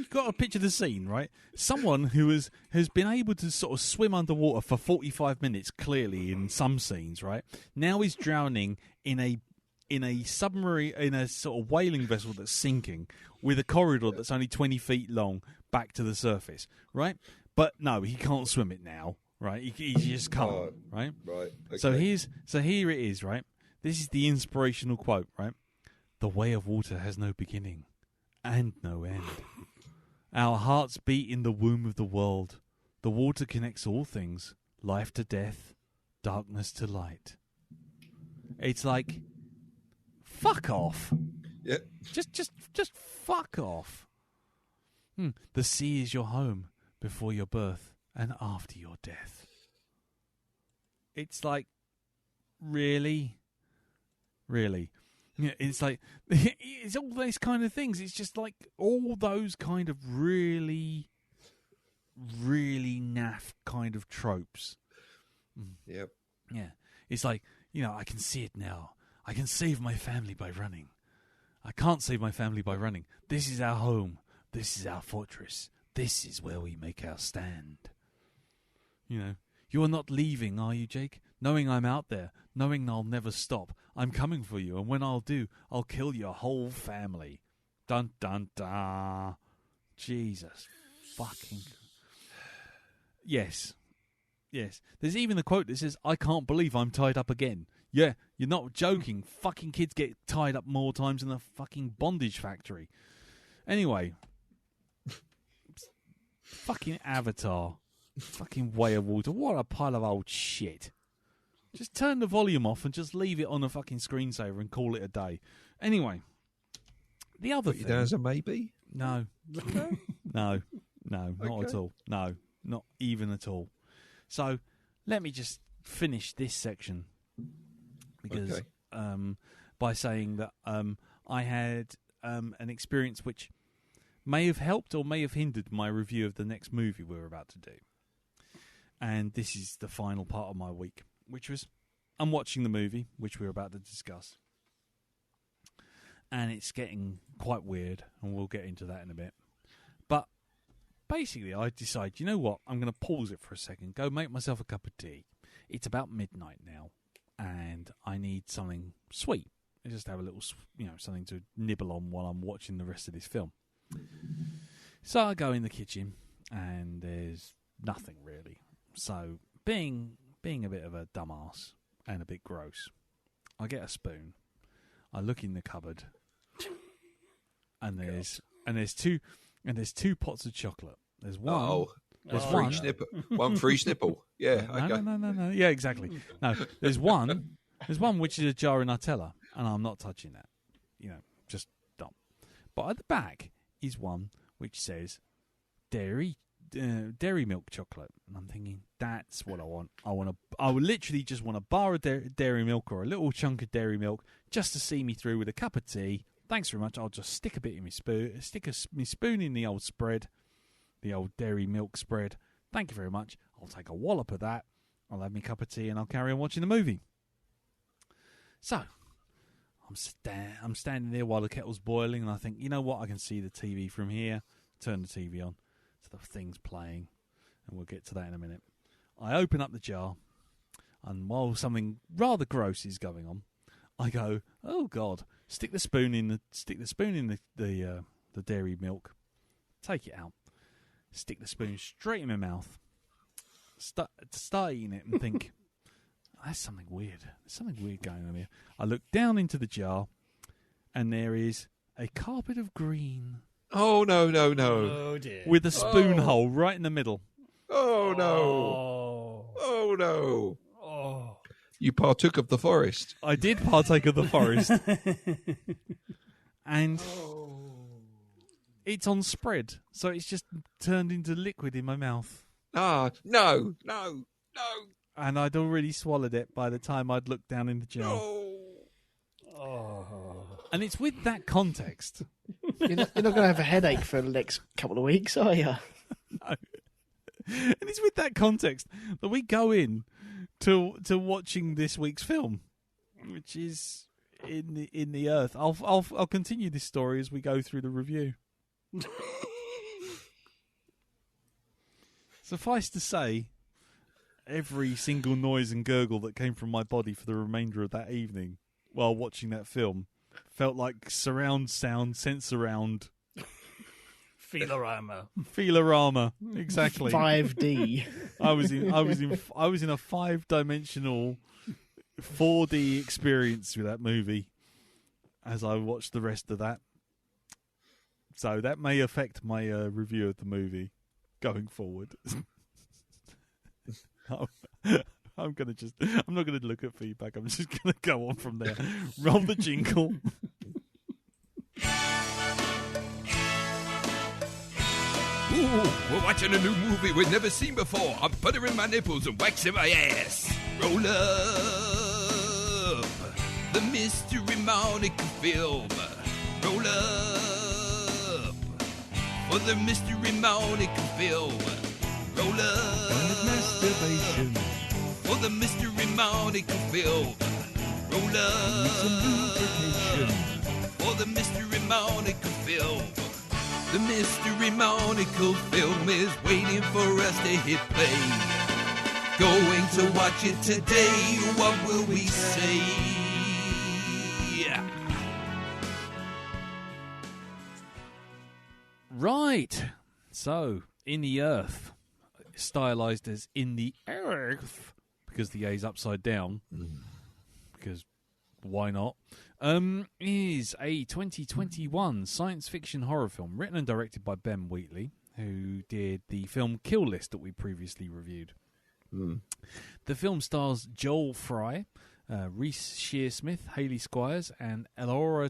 got to picture the scene, right? Someone who has been able to sort of swim underwater for 45 minutes, clearly in some scenes, right? Now is drowning in a submarine, in a sort of whaling vessel that's sinking, with a corridor that's only 20 feet long back to the surface, right? But no, he can't swim it now, right? He just can't, right? Right. Okay. So here it is, right? This is the inspirational quote, right? The way of water has no beginning and no end. Our hearts beat in the womb of the world. The water connects all things, life to death, darkness to light. It's like, fuck off. Yeah. Just fuck off. The sea is your home before your birth and after your death. It's like, really? Really? Yeah, it's like, it's all those kind of things. It's just like all those kind of really, really naff kind of tropes. Yep. Yeah. It's like, you know, I can see it now. I can save my family by running. I can't save my family by running. This is our home. This is our fortress. This is where we make our stand. You know, you are not leaving, are you, Jake? Knowing I'm out there, knowing I'll never stop. I'm coming for you, and when I'll do, I'll kill your whole family. Dun, dun, dun. Jesus fucking... Yes. Yes. There's even the quote that says, I can't believe I'm tied up again. Yeah, you're not joking. Fucking kids get tied up more times in a fucking bondage factory. Anyway, fucking Avatar, fucking Way of Water. What a pile of old shit. Just turn the volume off and just leave it on a fucking screensaver and call it a day. Anyway, the other Put you thing. down as a maybe? No. No, not Okay. at all. No, not even at all. So let me just finish this section because by saying that I had an experience which may have helped or may have hindered my review of the next movie we were about to do. And this is the final part of my week, which was I'm watching the movie, which we were about to discuss. And it's getting quite weird, and we'll get into that in a bit. But basically, I decided, you know what? I'm going to pause it for a second, go make myself a cup of tea. It's about midnight now, and I need something sweet. I just have a little, something to nibble on while I'm watching the rest of this film. So I go in the kitchen, and there's nothing really. So being a bit of a dumbass and a bit gross, I get a spoon. I look in the cupboard, and there's two pots of chocolate. There's one. There's one. One free snipple. Yeah. Okay. No. Yeah, exactly. No, there's one. There's one which is a jar of Nutella, and I'm not touching that. Just don't. But at the back is one which says dairy milk chocolate, and I'm thinking that's what I want. I would literally just want a bar of dairy milk or a little chunk of dairy milk just to see me through with a cup of tea. Thanks very much. I'll just stick a bit in my spoon, my spoon in the old spread, the old dairy milk spread. Thank you very much. I'll take a wallop of that. I'll have my cup of tea and I'll carry on watching the movie. So I'm standing there while the kettle's boiling, and I think, you know what? I can see the TV from here. Turn the TV on. So the thing's playing, and we'll get to that in a minute. I open up the jar, and while something rather gross is going on, I go, "Oh God!" Stick the spoon in the dairy milk. Take it out. Stick the spoon straight in my mouth. Start eating it, and think, "That's something weird. There's something weird going on here." I look down into the jar, and there is a carpet of green. Oh, no. Oh, dear. With a spoon hole right in the middle. Oh, no. Oh, no. Oh. You partook of the forest. I did partake of the forest. And it's on spread. So it's just turned into liquid in my mouth. Ah, no. And I'd already swallowed it by the time I'd looked down in the jar. Oh. And it's with that context. You're not going to have a headache for the next couple of weeks, are you? No. And it's with that context that we go in to watching this week's film, which is in the Earth. I'll continue this story as we go through the review. Suffice to say, every single noise and gurgle that came from my body for the remainder of that evening while watching that film felt like surround sound, sensorround. Feelorama, exactly. 5D. I was in a 5-dimensional 4D experience with that movie as I watched the rest of that. So that may affect my review of the movie going forward. I'm not gonna look at feedback. I'm just gonna go on from there. Roll the jingle. Ooh, we're watching a new movie we've never seen before. I'm buttering my nipples and waxing my ass. Roll up the Mystery Monica film. Roll up for the Mystery Monica film. Roll up Masturbation. for the Mystery Monica film. Roll up for the Mystery Monica film. The Mystery Monica film is waiting for us to hit play. Going to watch it today. What will we say? Right. So, in the Earth, stylized as in the Earth, because the A's upside down. Because Why not? Is a 2021 science fiction horror film written and directed by Ben Wheatley, who did the film Kill List that we previously reviewed. The film stars Joel Fry, Reese Shearsmith, Hayley Squires, and Elora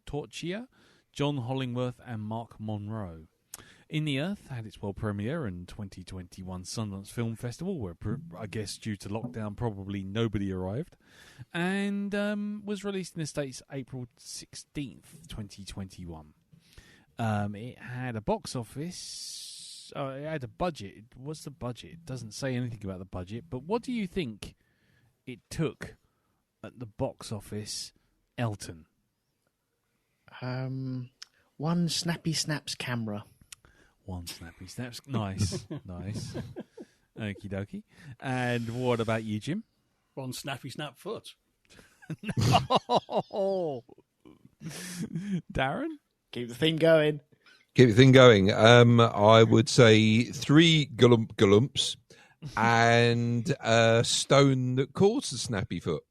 Torchia, John Hollingworth, and Mark Monroe. In the Earth had its world premiere in 2021 Sundance Film Festival, where I guess due to lockdown probably nobody arrived, and was released in the States April 16th, 2021. It had a box office. Oh, it had a budget. What's the budget? It doesn't say anything about the budget, but what do you think it took at the box office, Elton? One Snappy Snaps camera. One Snappy Snaps. Nice. Nice. Okie dokie. And what about you, Jim? One Snappy Snap foot. No! Darren? Keep the thing going. Keep the thing going. I would say 3 galumps and a stone that caused the snappy foot.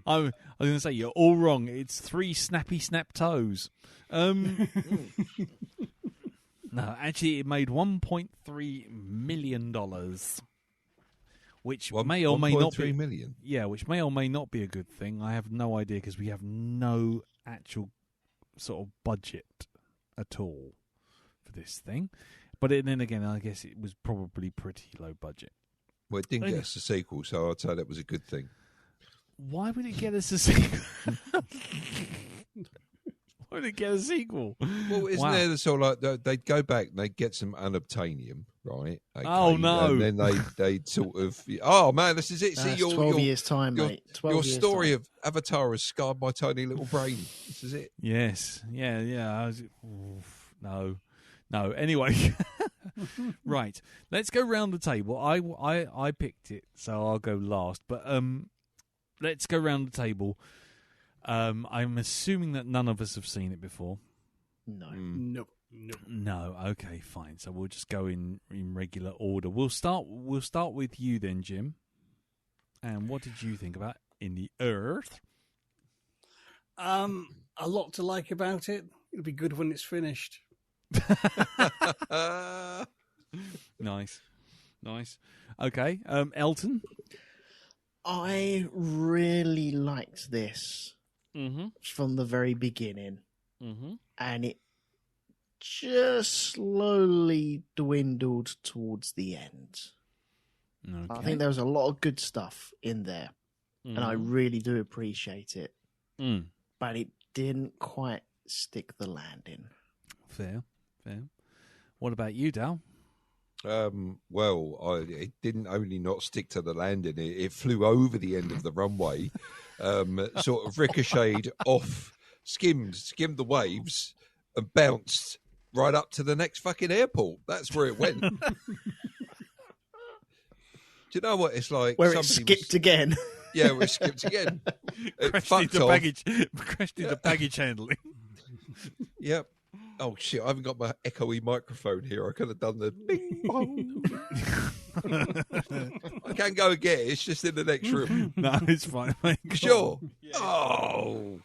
I was going to say, you're all wrong. It's 3 snappy snap toes. No, actually, it made $1.3 million, which may or may not be $1.3 million. Yeah, which may or may not be a good thing. I have no idea because we have no actual sort of budget at all for this thing. But then again, I guess it was probably pretty low budget. Well, it didn't get us a sequel, so I'd say that was a good thing. Why would it get us a sequel? Why would it get a sequel? Well, isn't there the sort of like they'd go back and they'd get some unobtainium, right? Okay, Oh, no. And then they'd sort of, oh man, this is it. See, That's your 12 years' time, mate. 12 your years' story time. of Avatar has scarred my tiny little brain. This is it. Yes, yeah. No. Anyway, right. Let's go round the table. I picked it, so I'll go last. But let's go round the table. I'm assuming that none of us have seen it before. No. Nope. No. Okay, fine. So we'll just go in regular order. We'll start with you then, Jim. And what did you think about In the Earth? A lot to like about it. It'll be good when it's finished. Nice. Okay, Elton. I really liked this from the very beginning. And it just slowly dwindled towards the end. Okay. I think there was a lot of good stuff in there, and I really do appreciate it. But it didn't quite stick the landing. Fair. What about you, Dal? Well, it didn't only not stick to the landing; it flew over the end of the runway, sort of ricocheted off, skimmed the waves, and bounced right up to the next fucking airport. That's where it went. Do you know what it's like? Where it skipped again. Yeah, where it skipped again. It Crashed fucked into off. baggage handling. Yep. Oh shit! I haven't got my echoey microphone here. I could have done the bing bong. I can go and get it. It's just in the next room. No, it's fine, mate. Sure. Yeah. Oh,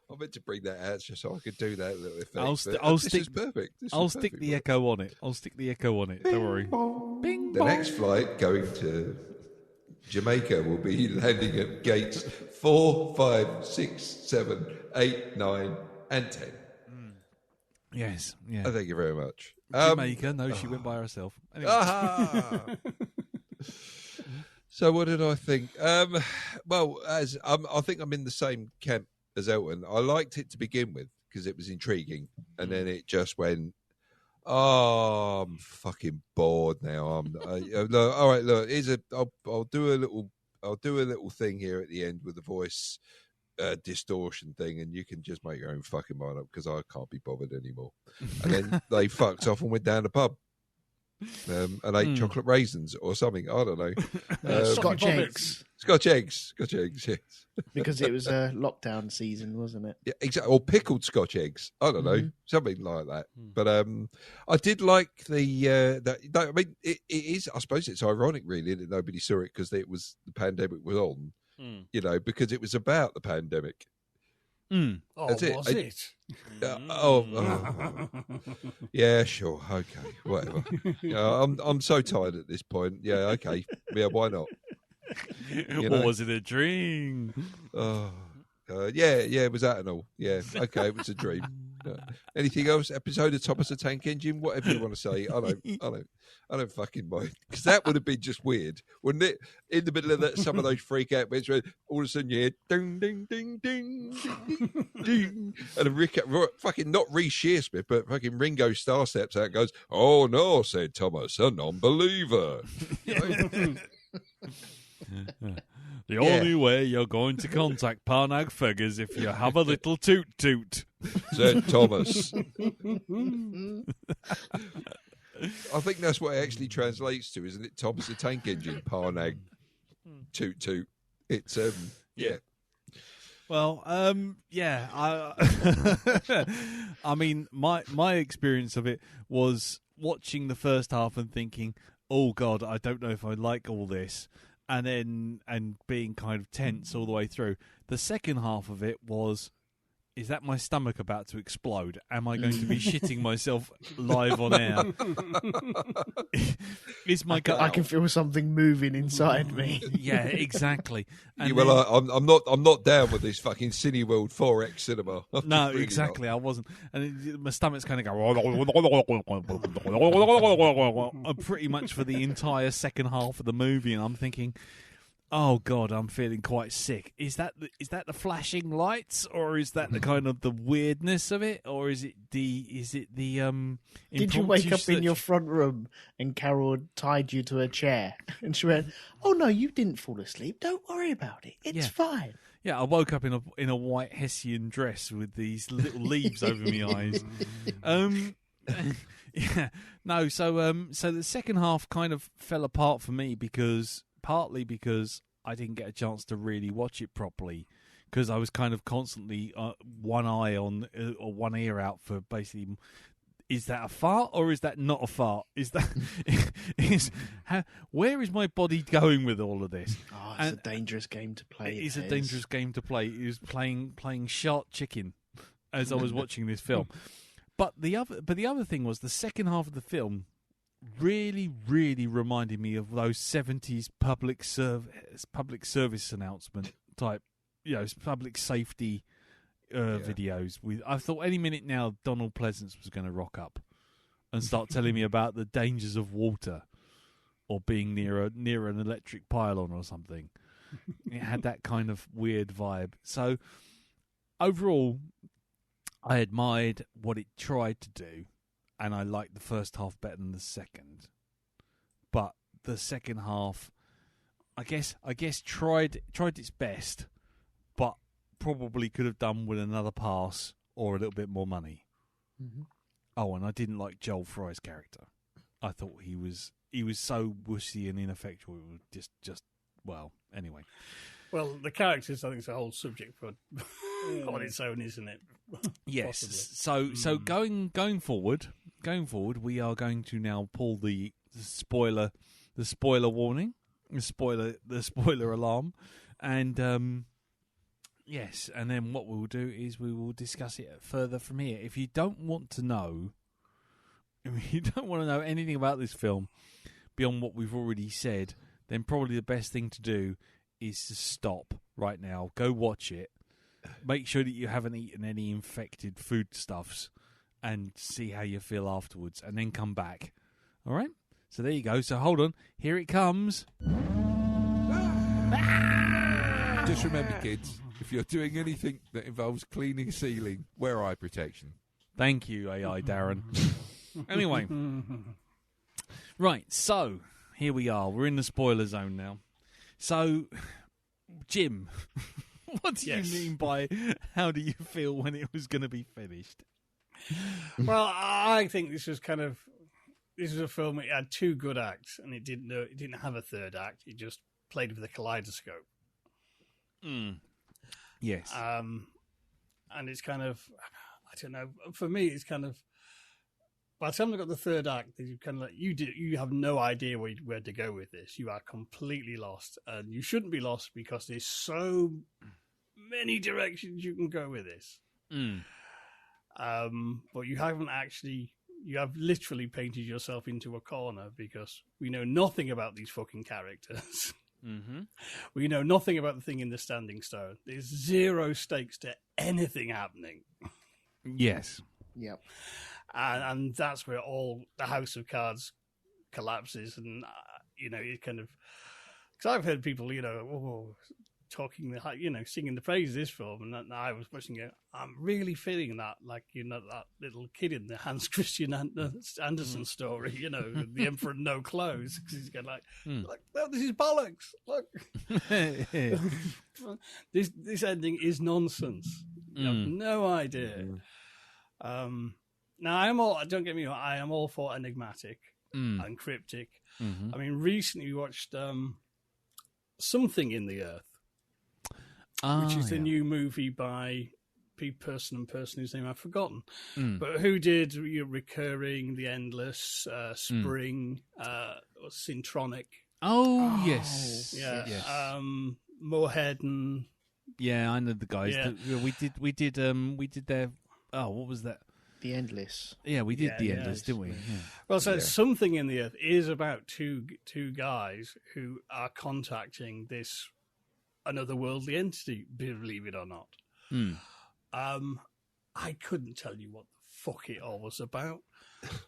I meant to bring that out just so I could do that little effect. This is perfect. I'll stick the echo on it. Don't worry. Bing the next flight going to Jamaica will be landing at gates 4, 5, 6, 7, 8, 9, and 10. Yes, yeah. Oh, thank you very much. Jamaica, no, she went by herself. Anyway. So what did I think? Well, I think I'm in the same camp as Elton. I liked it to begin with because it was intriguing, and then it just went, "Oh, I'm fucking bored now." Look, all right. Look, I'll do a little thing here at the end with the voice distortion thing, and you can just make your own fucking mind up because I can't be bothered anymore. And then they fucked off and went down the pub and ate chocolate raisins or something. I don't know. Scotch eggs. Scotch eggs, yes. Because it was a lockdown season, wasn't it? Yeah, exactly. Or pickled Scotch eggs. I don't know, something like that. But I did like the that. I mean, it is. I suppose it's ironic, really, that nobody saw it because the pandemic was on. you know, because it was about the pandemic. Oh, That's it. was it? Yeah, sure, okay, whatever. I'm so tired at this point. Yeah, okay, yeah, why not? Or was it a dream? Yeah, it was that and all. Yeah, okay, it was a dream. Anything else? Episode of Thomas the Tank Engine, whatever you want to say. I don't fucking mind, because that would have been just weird, wouldn't it? In the middle of that, some of those freak out bits where all of a sudden you hear ding, ding, ding, ding, ding, ding, and fucking not Reece Shearsmith, but fucking Ringo Starr steps out and goes, "Oh no," said Thomas, "a non-believer." The only way you're going to contact Parnag Feggers if you have a little toot toot, said Thomas. I think that's what it actually translates to, isn't it? Thomas the Tank Engine, Parnag, toot toot. It's yeah. Well, yeah. I mean, my experience of it was watching the first half and thinking, "Oh God, I don't know if I like all this," and being kind of tense all the way through. The second half of it was, is that my stomach about to explode? Am I going to be shitting myself live on air? Is my gut? I can feel something moving inside me. Yeah, exactly. And I'm not down with this fucking Cineworld 4X cinema. No, really exactly. not. I wasn't, and my stomach's kind of going pretty much for the entire second half of the movie, and I'm thinking, oh God, I'm feeling quite sick. Is that the flashing lights, or is that the kind of the weirdness of it, or is it the Did you wake up in your front room and Carol tied you to a chair and she went, "Oh no, you didn't fall asleep. Don't worry about it. It's fine." Yeah, I woke up in a white Hessian dress with these little leaves over my eyes. Yeah, no. So the second half kind of fell apart for me partly because I didn't get a chance to really watch it properly, because I was kind of constantly one eye on or one ear out for basically, is that a fart or is that not a fart? Where is my body going with all of this? Oh, it's a dangerous game to play. It is a dangerous game to play. It was playing shark chicken as I was watching this film. But the other thing was, the second half of the film really, really reminded me of those 70s public service announcement type, public safety videos. I thought any minute now Donald Pleasance was going to rock up and start telling me about the dangers of water or being near an electric pylon or something. It had that kind of weird vibe. So overall, I admired what it tried to do, and I liked the first half better than the second. But the second half, I guess tried its best, but probably could have done with another pass or a little bit more money. Mm-hmm. Oh, and I didn't like Joel Fry's character. I thought he was so wussy and ineffectual. It was just well, anyway. Well, the characters, I think, is a whole subject for on its own, isn't it? Yes. Possibly. So going forward, we are going to now pull the spoiler warning, the spoiler alarm, and yes, and then what we'll do is we will discuss it further from here. If you don't want to know anything about this film beyond what we've already said, then probably the best thing to do is to stop right now, go watch it, make sure that you haven't eaten any infected foodstuffs, and see how you feel afterwards, and then come back. All right? So there you go. So hold on. Here it comes. Just remember, kids, if you're doing anything that involves cleaning a ceiling, wear eye protection. Thank you, AI Darren. Anyway. Right, so here we are. We're in the spoiler zone now. So, Jim, what do you mean by how do you feel when it was going to be finished? Well, I think this was a film. It had two good acts, and it didn't have a third act. It just played with a kaleidoscope. Yes. And it's kind of, I don't know. For me, it's kind of, by the time I got the third act, you kind of like you have no idea where to go with this. You are completely lost, and you shouldn't be lost because there's so many directions you can go with this. But you haven't actually. You have literally painted yourself into a corner because we know nothing about these fucking characters. We know nothing about the thing in the Standing Stone. There's zero stakes to anything happening. Yes. Yep. And that's where all the House of Cards collapses. And, it kind of... Because I've heard people, talking, singing the praise of this film. And I was watching it. I'm really feeling that, like, that little kid in the Hans Christian Andersen story, the Emperor in No Clothes. Because he's going like, no, this is bollocks. Look. This ending is nonsense. You have no idea. Now, don't get me wrong, I am all for enigmatic and cryptic. I mean, recently we watched Something in the Earth, which is the new movie by person whose name I've forgotten, but who did Recurring, The Endless, Spring, Syntronic. Oh, yes. Yeah. Yes. Moorhead and... Yeah, I know the guys. Yeah. We did their... Oh, what was that? The Endless. Yeah, we did The yeah. Endless, didn't we? Yeah. Well, so Something in the Earth is about two guys who are contacting this anotherworldly entity, believe it or not. I couldn't tell you what the fuck it all was about,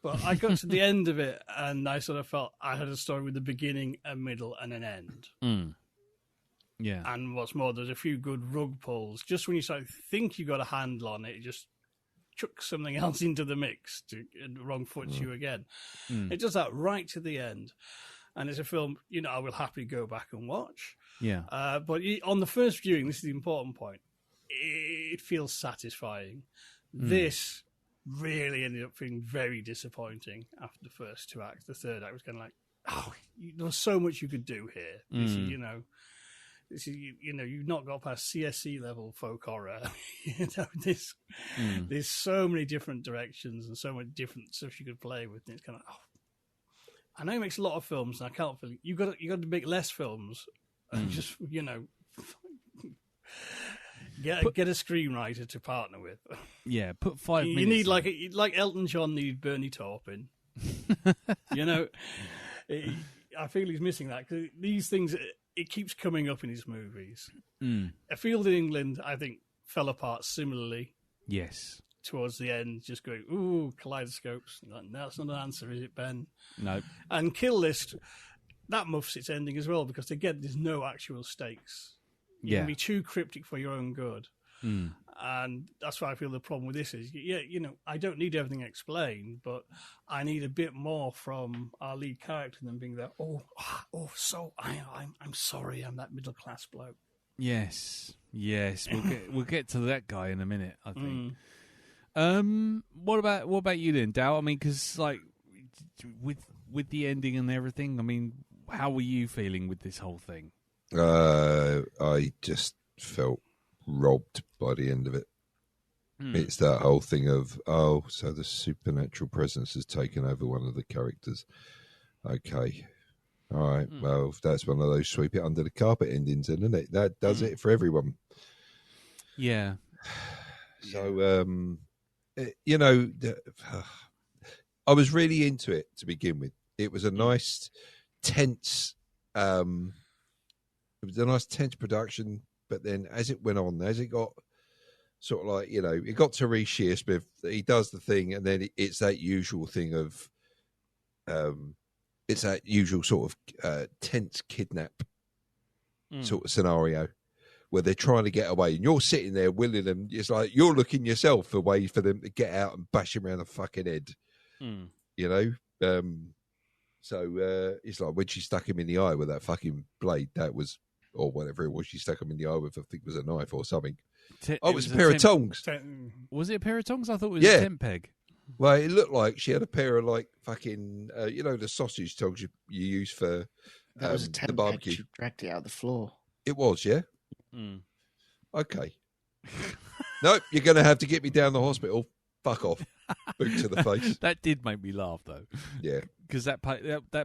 but I got to the end of it and I sort of felt I had a story with a beginning, a middle, and an end. Yeah. And what's more, there's a few good rug pulls. Just when you sort of think you got a handle on it, it just chucks something else into the mix and wrong foots you again. It does that right to the end. And it's a film, I will happily go back and watch. Yeah. But on the first viewing, this is the important point, it feels satisfying. This really ended up feeling very disappointing after the first two acts. The third act was kind of like, there's so much you could do here. This is, you've not got past CSE level folk horror. There's so many different directions and so much different stuff you could play with. And it's kind of, I know he makes a lot of films, and I can't feel you got to make less films, and just get a screenwriter to partner with. Yeah, put 5 minutes. You need like Elton John needed Bernie Taupin. I feel he's missing that because these things. It keeps coming up in his movies. A Field in England, I think, fell apart similarly. Yes. Towards the end, just going, ooh, kaleidoscopes. That's not an answer, is it, Ben? No. And Kill List, that muffs its ending as well, because again, there's no actual stakes. You can be too cryptic for your own good. And that's why I feel the problem with this is, I don't need everything explained, but I need a bit more from our lead character than being there. So I'm sorry, I'm that middle class bloke. Yes. We'll get to that guy in a minute, I think. What about you then, Dow? I mean, because like with the ending and everything, I mean, how were you feeling with this whole thing? I just felt robbed by the end of it. It's that whole thing of, so the supernatural presence has taken over one of the characters. Okay. All right. Well, that's one of those sweep it under the carpet endings, isn't it? That does it for everyone. Yeah. So, I was really into it to begin with. It was a nice, tense, production. But then as it went on, as it got sort of like, it got to Reece Shearsmith, he does the thing, and then it's that usual thing of, it's that usual sort of tense kidnap sort of scenario where they're trying to get away, and you're sitting there willing them. It's like you're looking yourself for ways for them to get out and bash him around the fucking head, So it's like when she stuck him in the eye with that fucking blade, that was, or whatever it was she stuck him in the eye with, I think it was a knife or something. It was a pair of tongs. Was it a pair of tongs? I thought it was a tent peg. Well, it looked like she had a pair of like fucking, the sausage tongs you use for that was a tent the barbecue. peg. She dragged it out of the floor. It was, yeah? Okay. Nope, you're going to have to get me down the hospital. fuck off. Boot to the face. That did make me laugh though. Yeah. Because that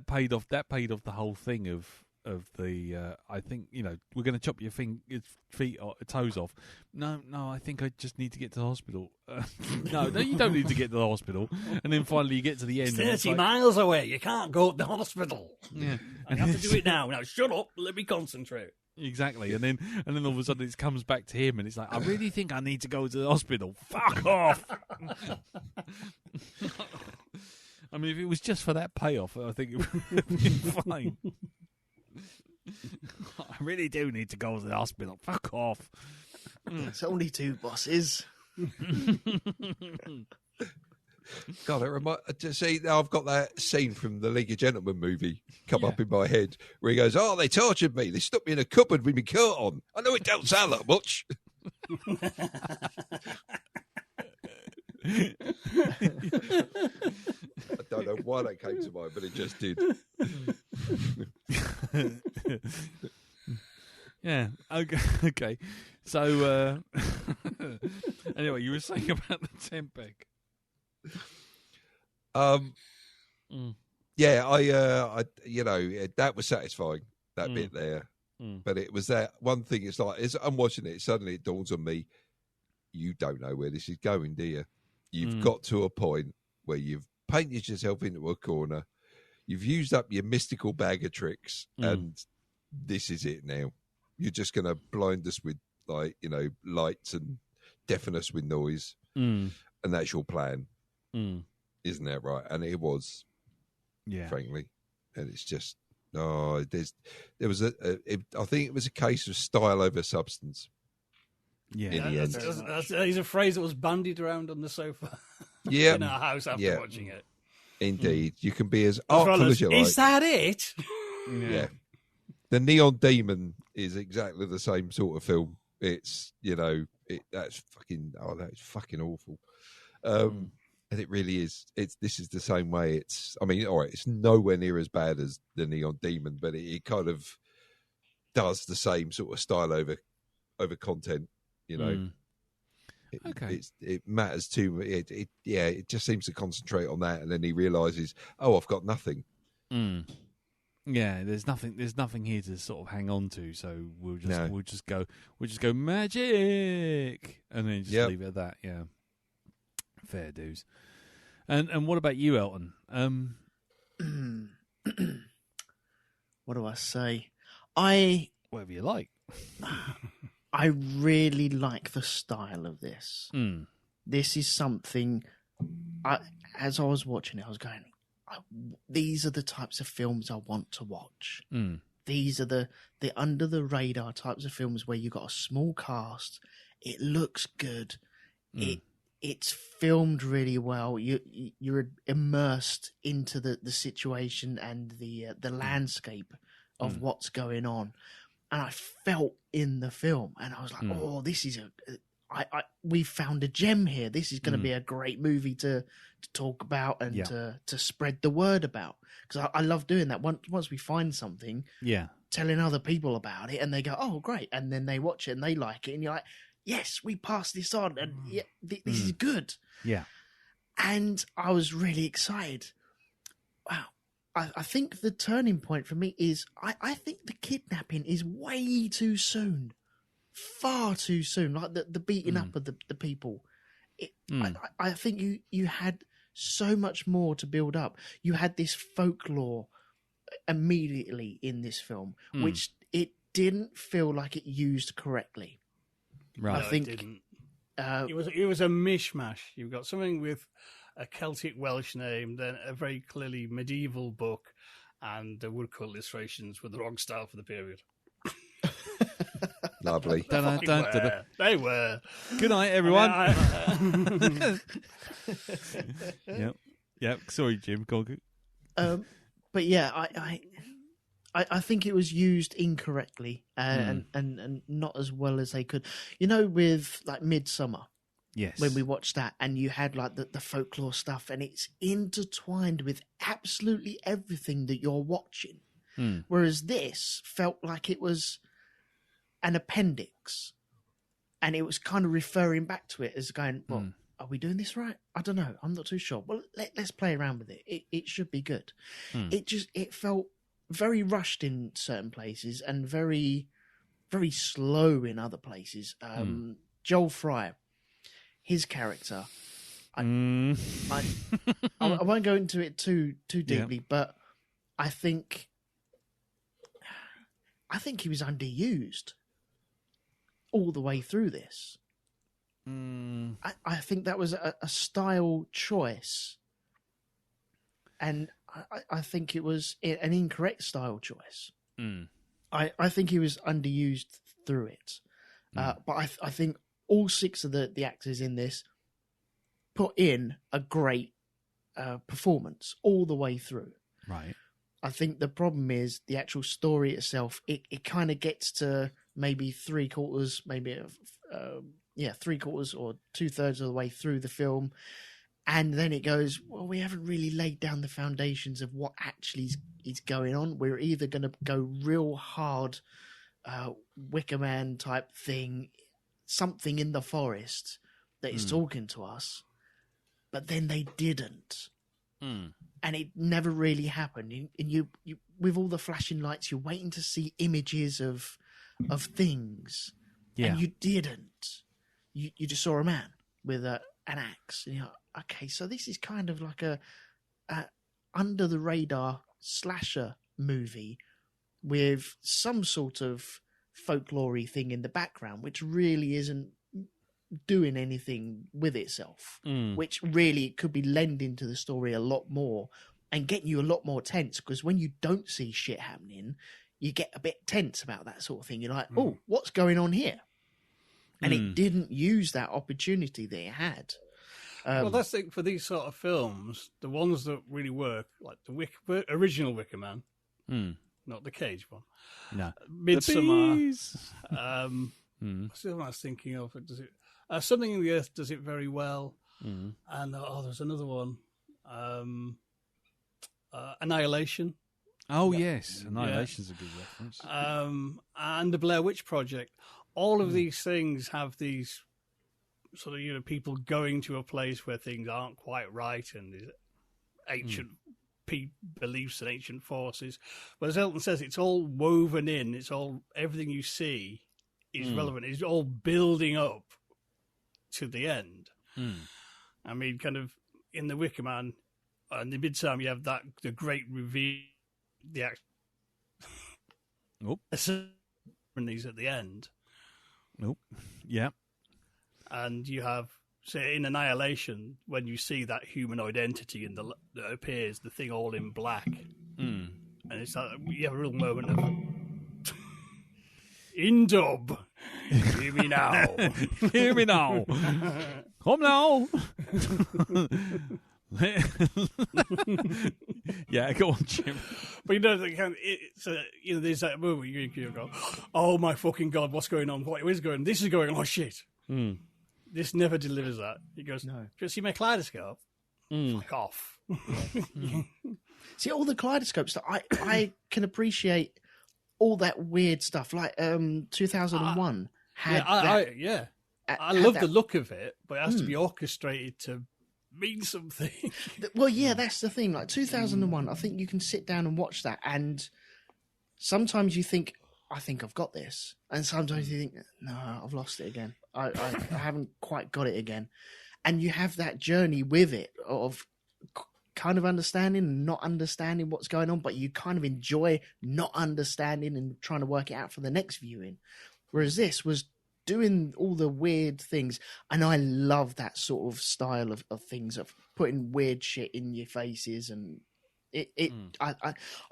paid off the whole thing of the I think we're going to chop your feet or toes off. No, I think I just need to get to the hospital. No, you don't need to get to the hospital. And then finally you get to the end. It's 30 miles away. You can't go to the hospital. Yeah, I have to do it now. Now shut up. Let me concentrate. Exactly, and then all of a sudden it comes back to him, and it's like, I really think I need to go to the hospital. Fuck off. I mean, if it was just for that payoff, I think it would be fine. I really do need to go to the hospital. Fuck off. It's only 2 bosses. God, see, now I've got that scene from the League of Gentlemen movie come up in my head where he goes, "Oh, they tortured me. They stuck me in a cupboard with my coat on. I know it don't sound like much." I don't know why that came to mind, but it just did. Yeah. Okay. So anyway, you were saying about the tent peg. Yeah, I that was satisfying, that bit there. But it was that one thing. It's like, as I'm watching it, suddenly it dawns on me: you don't know where this is going, do you? You've got to a point where you've painted yourself into a corner. You've used up your mystical bag of tricks, and this is it now. You're just going to blind us with, lights and deafen us with noise, and that's your plan. Isn't that right? And it was, frankly, and it's just I think it was a case of style over substance. Yeah, in the end. That's a phrase that was bandied around on the sofa. Yeah, in our house after watching it. Indeed, you can be as artful as you like. Is that it? Yeah. The Neon Demon is exactly the same sort of film. It's that's fucking awful. And it really is. This is the same way. It's nowhere near as bad as the Neon Demon, but it kind of does the same sort of style over content. It matters too. It just seems to concentrate on that, and then he realizes, I've got nothing. Yeah, there's nothing here to sort of hang on to, so we'll just go magic, and then just leave it at that. Yeah, fair dues. And what about you, Elton? What do I say? Whatever you like. I really like the style of this. This is something. As I was watching it, I was going, these are the types of films I want to watch. These are the under the radar types of films where you got a small cast. It looks good. It's filmed really well. You're immersed into the situation and the landscape of what's going on. And I felt in the film, and I was like, "Oh, this is we found a gem here. This is going to be a great movie to talk about and to spread the word about." Because I love doing that. Once we find something, telling other people about it, and they go, "Oh, great!" and then they watch it and they like it, and you're like, "Yes, we passed this on, and this is good." Yeah, and I was really excited. Wow. I think the turning point for me is I think the kidnapping is way too soon. Far too soon. Like the beating up of the people. I think you had so much more to build up. You had this folklore immediately in this film, which it didn't feel like it used correctly. Right. I think it didn't. It was a mishmash. You've got something with a Celtic Welsh name, then a very clearly medieval book, and the woodcut illustrations were the wrong style for the period. Lovely. They were. Good night, everyone. Yep. Sorry, Jim. Go on. But yeah, I think it was used incorrectly and not as well as they could. With like Midsummer. Yes. When we watched that, and you had like the folklore stuff, and it's intertwined with absolutely everything that you're watching. Whereas this felt like it was an appendix, and it was kind of referring back to it as going, well, are we doing this right? I don't know. I'm not too sure. Well, let's play around with it. It should be good. It felt very rushed in certain places and very, very slow in other places. Joel Fry, his character, I won't go into it too deeply, but I think he was underused all the way through this. I think that was a style choice, and I think it was an incorrect style choice. I think he was underused through it, but I think all 6 of the actors in this put in a great performance all the way through. Right. I think the problem is the actual story itself. It kind of gets to maybe 3/4, maybe 3/4 or 2/3 of the way through the film, and then it goes, well, we haven't really laid down the foundations of what actually is going on. We're either going to go real hard, Wicker Man type thing, something in the forest that is talking to us, but then they didn't. And it never really happened. And you with all the flashing lights, you're waiting to see images of things, and you didn't. You just saw a man with an axe, and you're like, okay, so this is kind of like a under the radar slasher movie with some sort of folklory thing in the background, which really isn't doing anything with itself, which really could be lending to the story a lot more and getting you a lot more tense, because when you don't see shit happening, you get a bit tense about that sort of thing. You're like, oh, what's going on here? And it didn't use that opportunity that it had. Well, that's the thing for these sort of films, the ones that really work, like the original Wicker Man, not the Cage one. No. Midsummer. What's the other one I was thinking of? Does it? Something in the Earth does it very well. And there's another one. Annihilation. Oh, yes. Annihilation's a good reference. And the Blair Witch Project. All of these things have these sort of, people going to a place where things aren't quite right, and there's ancient beliefs and ancient forces. But as Elton says, it's all woven in. It's all, everything you see is relevant. It's all building up to the end. I mean, kind of in the Wicker Man and the Midsummer, you have the great reveal, the these at the end. Yeah. And you have, say, in Annihilation, when you see that humanoid entity that appears, the thing all in black, and it's like, you have a real moment of in dub. Hear me now. Hear me now. Come now. Yeah, go on, Jim. But there's that moment where you go, oh my fucking God, what's going on? What is going on? This is going on. Oh shit. This never delivers that. He goes, no. Do you see my kaleidoscope? Fuck off. See, all the kaleidoscopes that I can appreciate all that weird stuff, like 2001 had I love the look of it, but it has to be orchestrated to mean something. Well, yeah, that's the thing. Like 2001, I think you can sit down and watch that, and sometimes you think, I think I've got this, and sometimes you think, no, I've lost it again. I haven't quite got it again. And you have that journey with it of kind of understanding and not understanding what's going on, but you kind of enjoy not understanding and trying to work it out for the next viewing. Whereas this was doing all the weird things, and I love that sort of style of things, of putting weird shit in your faces, and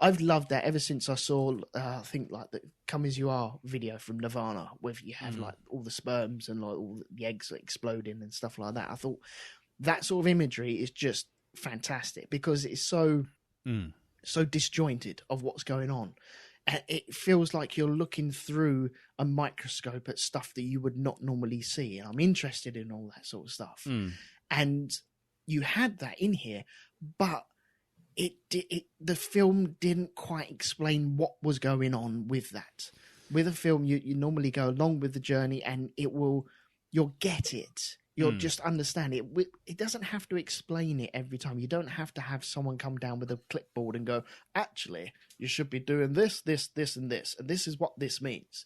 I've loved that ever since I saw I think like the Come As You Are video from Nirvana, where you have like all the sperms and like all the eggs exploding and stuff like that. I thought that sort of imagery is just fantastic because it's so disjointed of what's going on. And it feels like you're looking through a microscope at stuff that you would not normally see. And I'm interested in all that sort of stuff. And you had that in here, but the film didn't quite explain what was going on with that. With a film, you normally go along with the journey, and you'll get it. You'll just understand it. It doesn't have to explain it every time. You don't have to have someone come down with a clipboard and go, actually, you should be doing this, this, this, and this. And this is what this means.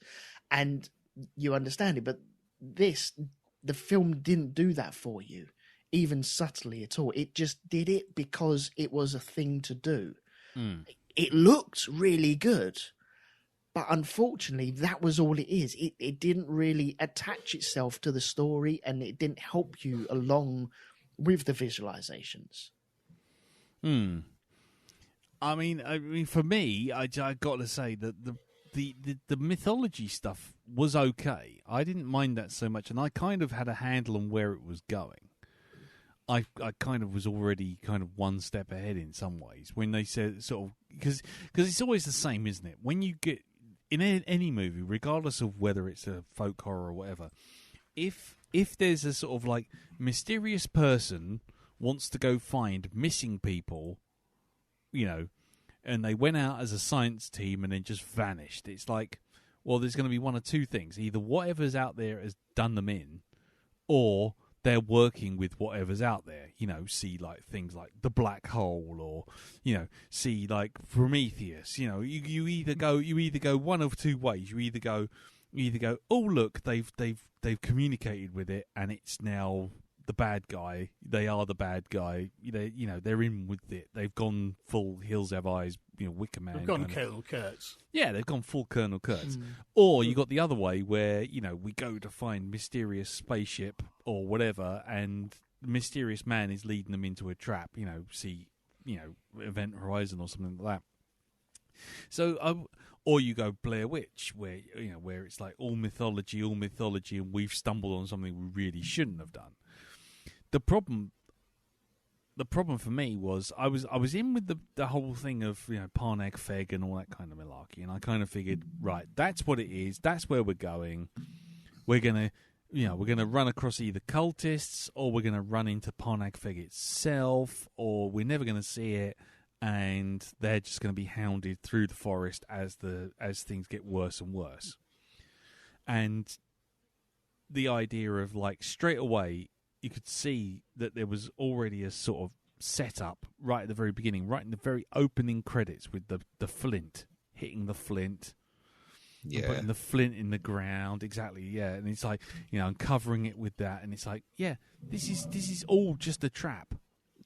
And you understand it. But the film didn't do that for you, even subtly at all. It just did it because it was a thing to do. It looked really good. But unfortunately, that was all it is. It didn't really attach itself to the story, and it didn't help you along with the visualizations. I mean, for me, I got to say that the mythology stuff was okay. I didn't mind that so much, and I kind of had a handle on where it was going. I kind of was already kind of one step ahead in some ways when they said sort of because it's always the same, isn't it? When you get in any movie, regardless of whether it's a folk horror or whatever, if there's a sort of like mysterious person wants to go find missing people, you know, and they went out as a science team and then just vanished, it's like, well, there's going to be one of two things. Either whatever's out there has done them in, or they're working with whatever's out there, you know, see like things like the black hole, or, you know, see like Prometheus, you know, you either go one of two ways. You either go, oh look, they've communicated with it and it's now the bad guy. They are the bad guy. You know, they're in with it. They've gone full Hills Have Eyes, you know, Wicker Man. They've gone Colonel Kurtz. Yeah, they've gone full Colonel Kurtz. Or you got the other way where, you know, we go to find mysterious spaceship or whatever, and the mysterious man is leading them into a trap, you know, see, you know, Event Horizon or something like that. So, or you go Blair Witch, where, you know, where it's like all mythology, and we've stumbled on something we really shouldn't have done. The problem for me was I was in with the whole thing of, you know, Parnag Feg and all that kind of malarkey, and I kind of figured, right, that's what it is, that's where we're going. We're gonna run across either cultists, or we're gonna run into Parnag Feg itself, or we're never gonna see it, and they're just gonna be hounded through the forest as things get worse and worse. And the idea of, like, straight away, you could see that there was already a sort of setup right at the very beginning, right in the very opening credits, with the flint, hitting the flint, and putting the flint in the ground, exactly, yeah. And it's like, you know, uncovering it with that, and it's like, yeah, this is all just a trap.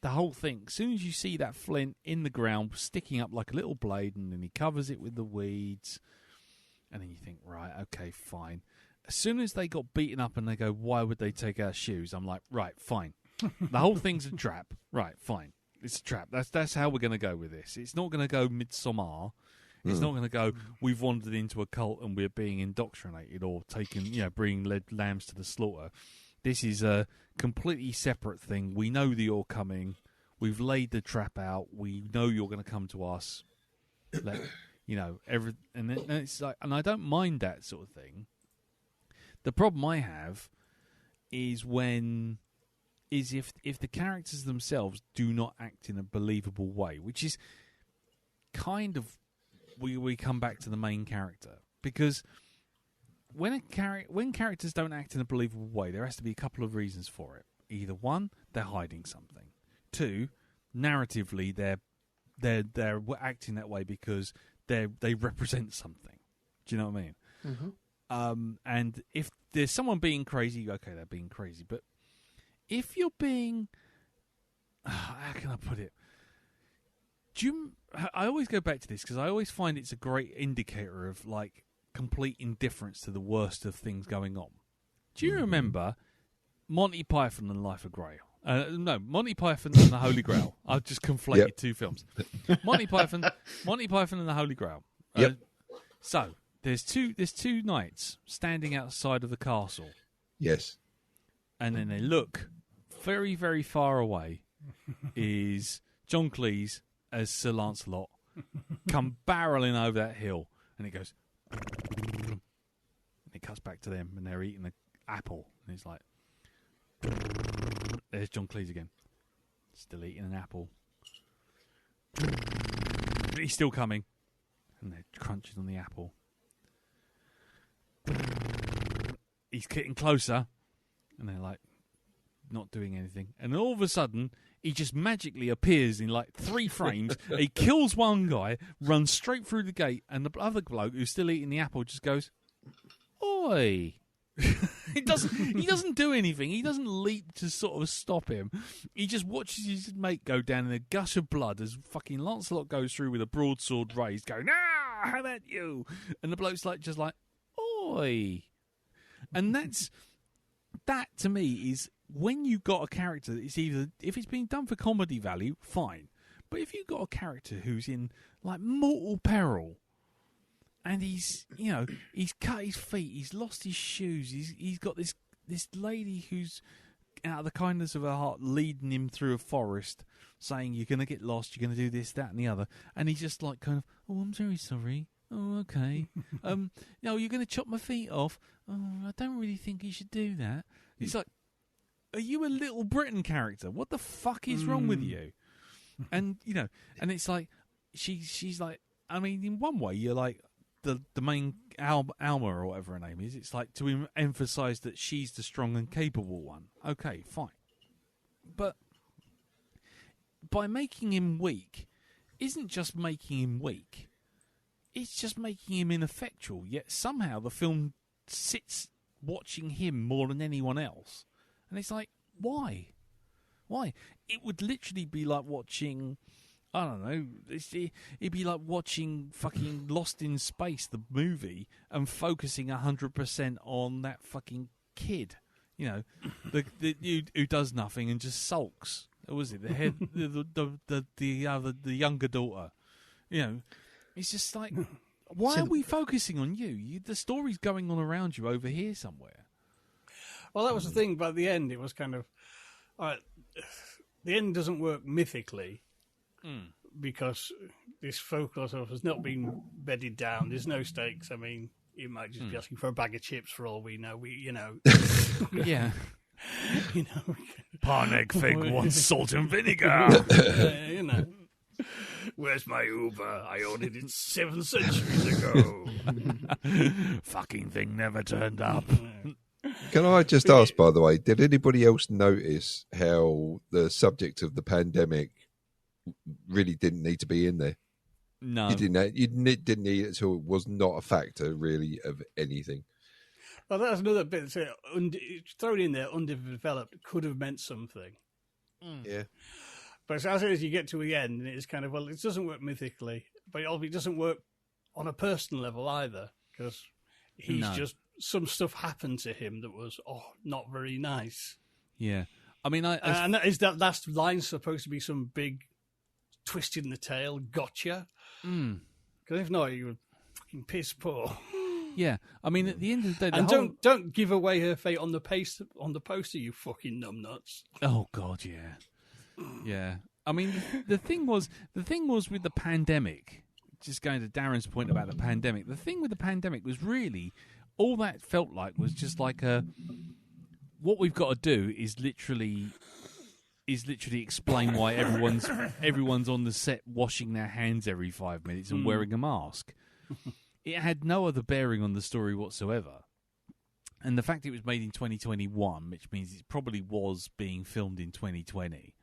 The whole thing. As soon as you see that flint in the ground, sticking up like a little blade, and then he covers it with the weeds, and then you think, right, okay, fine. As soon as they got beaten up and they go, why would they take our shoes? I'm like, right, fine. The whole thing's a trap. Right, fine. It's a trap. That's how we're going to go with this. It's not going to go Midsommar. It's not going to go, we've wandered into a cult and we're being indoctrinated, or taken, you know, bringing led lambs to the slaughter. This is a completely separate thing. We know that you're coming. We've laid the trap out. We know you're going to come to us. You know, and it's like, and I don't mind that sort of thing. The problem I have is if the characters themselves do not act in a believable way, which is kind of we come back to the main character, because when characters don't act in a believable way, there has to be a couple of reasons for it. Either one, they're hiding something. Two, narratively, they're acting that way because they represent something. Do you know what I mean? Mm-hmm. And if there's someone being crazy, okay, they're being crazy. But if you're being, how can I put it? I always go back to this because I always find it's a great indicator of, like, complete indifference to the worst of things going on. Do you remember Monty Python and the Life of Grail? No, Monty Python and the Holy Grail. I've just conflated two films. Monty Python and the Holy Grail. So there's two knights standing outside of the castle. Yes. And then they look very, very far away. Is John Cleese as Sir Lancelot come barreling over that hill, and it goes, and it cuts back to them, and they're eating an apple, and it's like, there's John Cleese again, still eating an apple. He's still coming, and they're crunching on the apple. He's getting closer, and they're like, not doing anything, and all of a sudden he just magically appears in like 3 frames. He kills one guy, runs straight through the gate, and the other bloke who's still eating the apple just goes, "Oi!" He doesn't do anything. He doesn't leap to sort of stop him. He just watches his mate go down in a gush of blood as fucking Lancelot goes through with a broadsword raised, going, "Ah, how about you?" And the bloke's just like, "Oi!" And that to me is when you got a character that is either, if it's being done for comedy value, fine, but if you've got a character who's in like mortal peril. And he's cut his feet, he's lost his shoes, he's got this lady who's, out of the kindness of her heart, leading him through a forest, saying, "You're going to get lost, you're going to do this, that, and the other." And he's just like kind of, "Oh, I'm very sorry. Oh, okay. No, you're going to chop my feet off. Oh, I don't really think you should do that." It's like, are you a Little Britain character? What the fuck is wrong with you? And, and it's like, she's like, I mean, in one way, you're like, the main Alma or whatever her name is, it's like to emphasise that she's the strong and capable one. Okay, fine. But by making him weak, isn't just making him weak. It's just making him ineffectual, yet somehow the film sits watching him more than anyone else. And it's like, why? Why? It would literally be like watching... I don't know. It'd be like watching fucking Lost in Space, the movie, and focusing 100% on that fucking kid. The who does nothing and just sulks. What was it? The head, the younger daughter. It's just like, why are we focusing on you? The story's going on around you over here somewhere. Well, that was the thing. But at the end, it was kind of, all right, the end doesn't work mythically. Because this folklore stuff has not been bedded down. There's no stakes. I mean, you might just be asking for a bag of chips for all we know. Yeah. Parnegg Fig wants salt and vinegar. Where's my Uber? I ordered it 7 centuries ago. Fucking thing never turned up. Can I just ask, by the way, did anybody else notice how the subject of the pandemic really didn't need to be in there? No. You didn't need it, so it was not a factor, really, of anything. Well, that's another bit. So, thrown in there, underdeveloped, could have meant something. Yeah. But as soon as you get to the end, it's kind of, well, it doesn't work mythically, but it doesn't work on a personal level either, because he's just, some stuff happened to him that was, not very nice. Yeah. I mean, and that last line supposed to be some big twist in the tail, gotcha. Because if not, you would fucking piss poor. Yeah, I mean, at the end of the day, don't give away her fate on the poster, you fucking numbnuts. Oh God, yeah. I mean, the thing was with the pandemic. Just going to Darren's point about the pandemic. The thing with the pandemic was really all that felt like was just like what we've got to do is literally explain why everyone's on the set washing their hands every 5 minutes and wearing a mask. It had no other bearing on the story whatsoever. And the fact it was made in 2021, which means it probably was being filmed in 2020,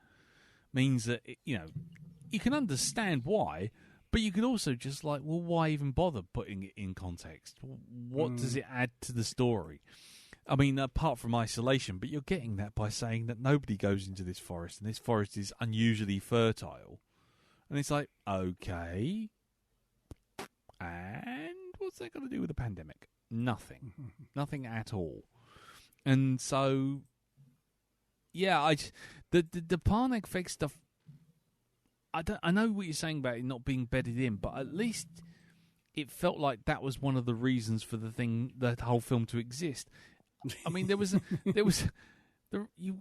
means that, you can understand why, but you could also just like, well, why even bother putting it in context? What does it add to the story? I mean, apart from isolation, but you're getting that by saying that nobody goes into this forest, and this forest is unusually fertile. And it's like, okay, and what's that got to do with the pandemic? Nothing. Nothing at all. And so, yeah, the Parnegg Fig stuff, I know what you're saying about it not being bedded in, but at least it felt like that was one of the reasons for the whole film to exist. I mean, you're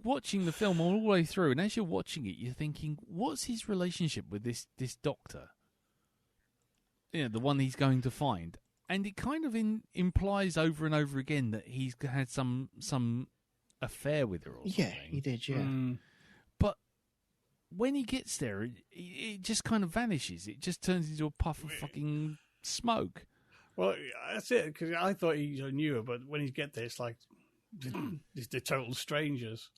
watching the film all the way through, and as you're watching it, you're thinking, what's his relationship with this doctor? The one he's going to find. And it kind of implies over and over again that he's had some affair with her or something. Yeah, he did, yeah. But when he gets there, it just kind of vanishes. It just turns into a puff of fucking smoke. Well, that's it, because I thought he knew her, but when he get there, it's like they're total strangers.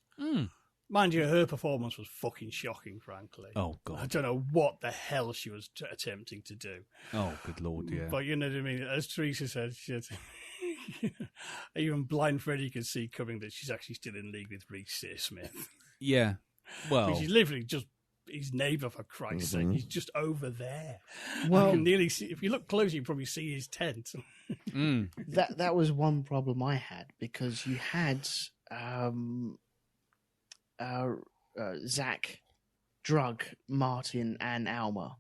Mind you, her performance was fucking shocking, frankly. Oh, God. I don't know what the hell she was attempting to do. Oh, good Lord, yeah. But you know what I mean? As Teresa said, even blind Freddie could see coming that she's actually still in league with Reese Smith. Yeah. Well, She's literally just his neighbour, for Christ's sake. He's just over there. Well, you can nearly see, if you look close, you can probably see his tent. that was one problem I had, because you had Zach drug Martin and Alma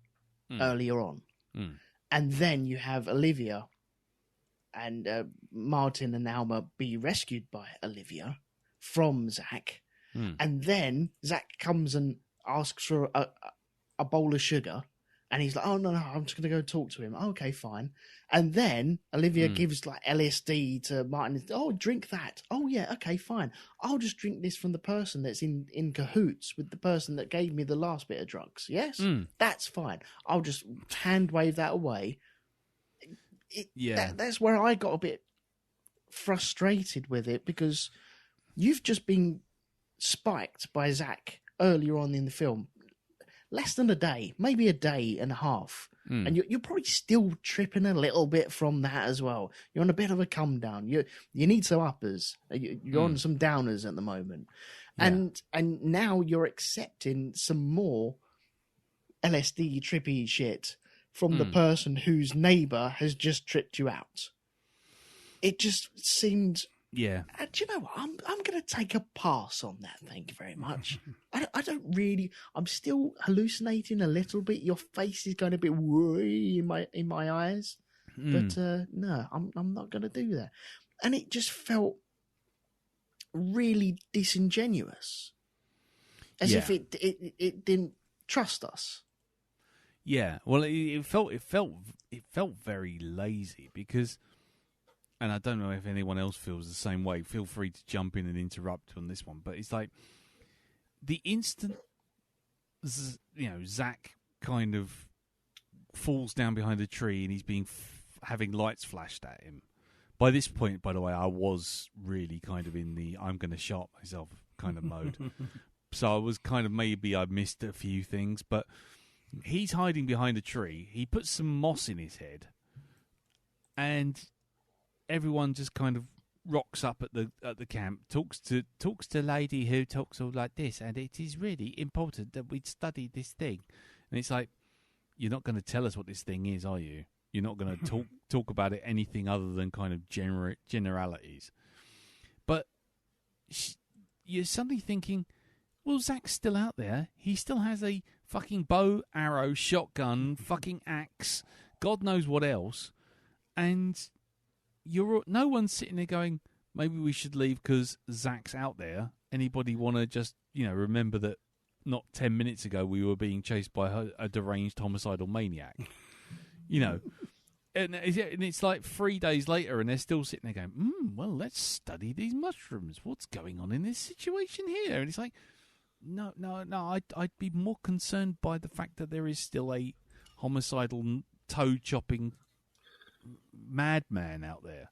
earlier on, and then you have Olivia and Martin and Alma be rescued by Olivia from Zach, and then Zach comes and asks for a bowl of sugar, and he's like, "Oh no, I'm just going to go talk to him." Okay, fine. And then Olivia gives like LSD to Martin. Oh, drink that. Oh yeah, okay, fine. I'll just drink this from the person that's in cahoots with the person that gave me the last bit of drugs. Yes, that's fine. I'll just hand wave that away. That's where I got a bit frustrated with it, because you've just been spiked by Zach earlier on in the film, less than a day, maybe a day and a half, and you're probably still tripping a little bit from that as well. You're on a bit of a come down. You need some uppers. You're on some downers at the moment, and now you're accepting some more LSD trippy shit from the person whose neighbour has just tripped you out. It just seemed... Yeah. Do you know what? I'm going to take a pass on that. Thank you very much. I don't really... I'm still hallucinating a little bit. Your face is going a bit worry in my eyes. But no, I'm not going to do that. And it just felt really disingenuous. As if it didn't trust us. Yeah, well, it felt very lazy, because, and I don't know if anyone else feels the same way. Feel free to jump in and interrupt on this one, but it's like the instant, Zach kind of falls down behind a tree and he's being having lights flashed at him. By this point, by the way, I was really kind of in the I'm going to shot myself kind of mode, so I was kind of, maybe I missed a few things, but. He's hiding behind a tree. He puts some moss in his head, and everyone just kind of rocks up at the camp. Talks to lady who talks all like this, and it is really important that we study this thing. And it's like, you're not going to tell us what this thing is, are you? You're not going to talk about it anything other than kind of generalities. But you're suddenly thinking, well, Zach's still out there. He still has a fucking bow, arrow, shotgun, fucking axe, God knows what else. And no one's sitting there going, maybe we should leave because Zach's out there. Anybody want to just, remember that not 10 minutes ago we were being chased by a deranged homicidal maniac? And it's like 3 days later and they're still sitting there going, well, let's study these mushrooms. What's going on in this situation here? And it's like, No. I'd be more concerned by the fact that there is still a homicidal, toe-chopping madman out there.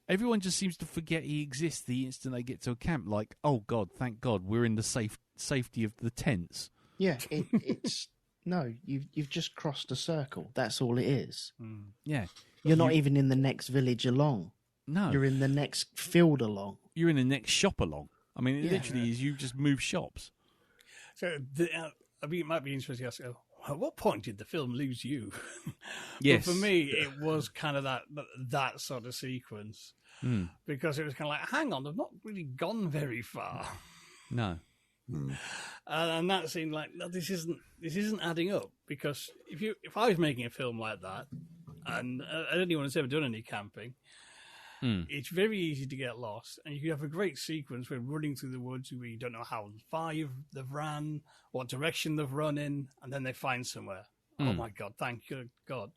Everyone just seems to forget he exists the instant they get to a camp. Like, oh God, thank God, we're in the safety of the tents. Yeah, it's no. You've just crossed a circle. That's all it is. Yeah, you're not even in the next village along. No, you're in the next field along. You're in the next shop along. I mean, it literally is. You just move shops. So, it might be interesting to ask, at what point did the film lose you? Yes. But for me, it was kind of that sort of sequence. Because it was kind of like, hang on, they've not really gone very far. No. And that seemed like, no, this isn't adding up. Because if I was making a film like that, and anyone who's ever done any camping, it's very easy to get lost, and you can have a great sequence where running through the woods where you don't know how far they've ran, what direction they've run in, and then they find somewhere. Oh my God, thank God.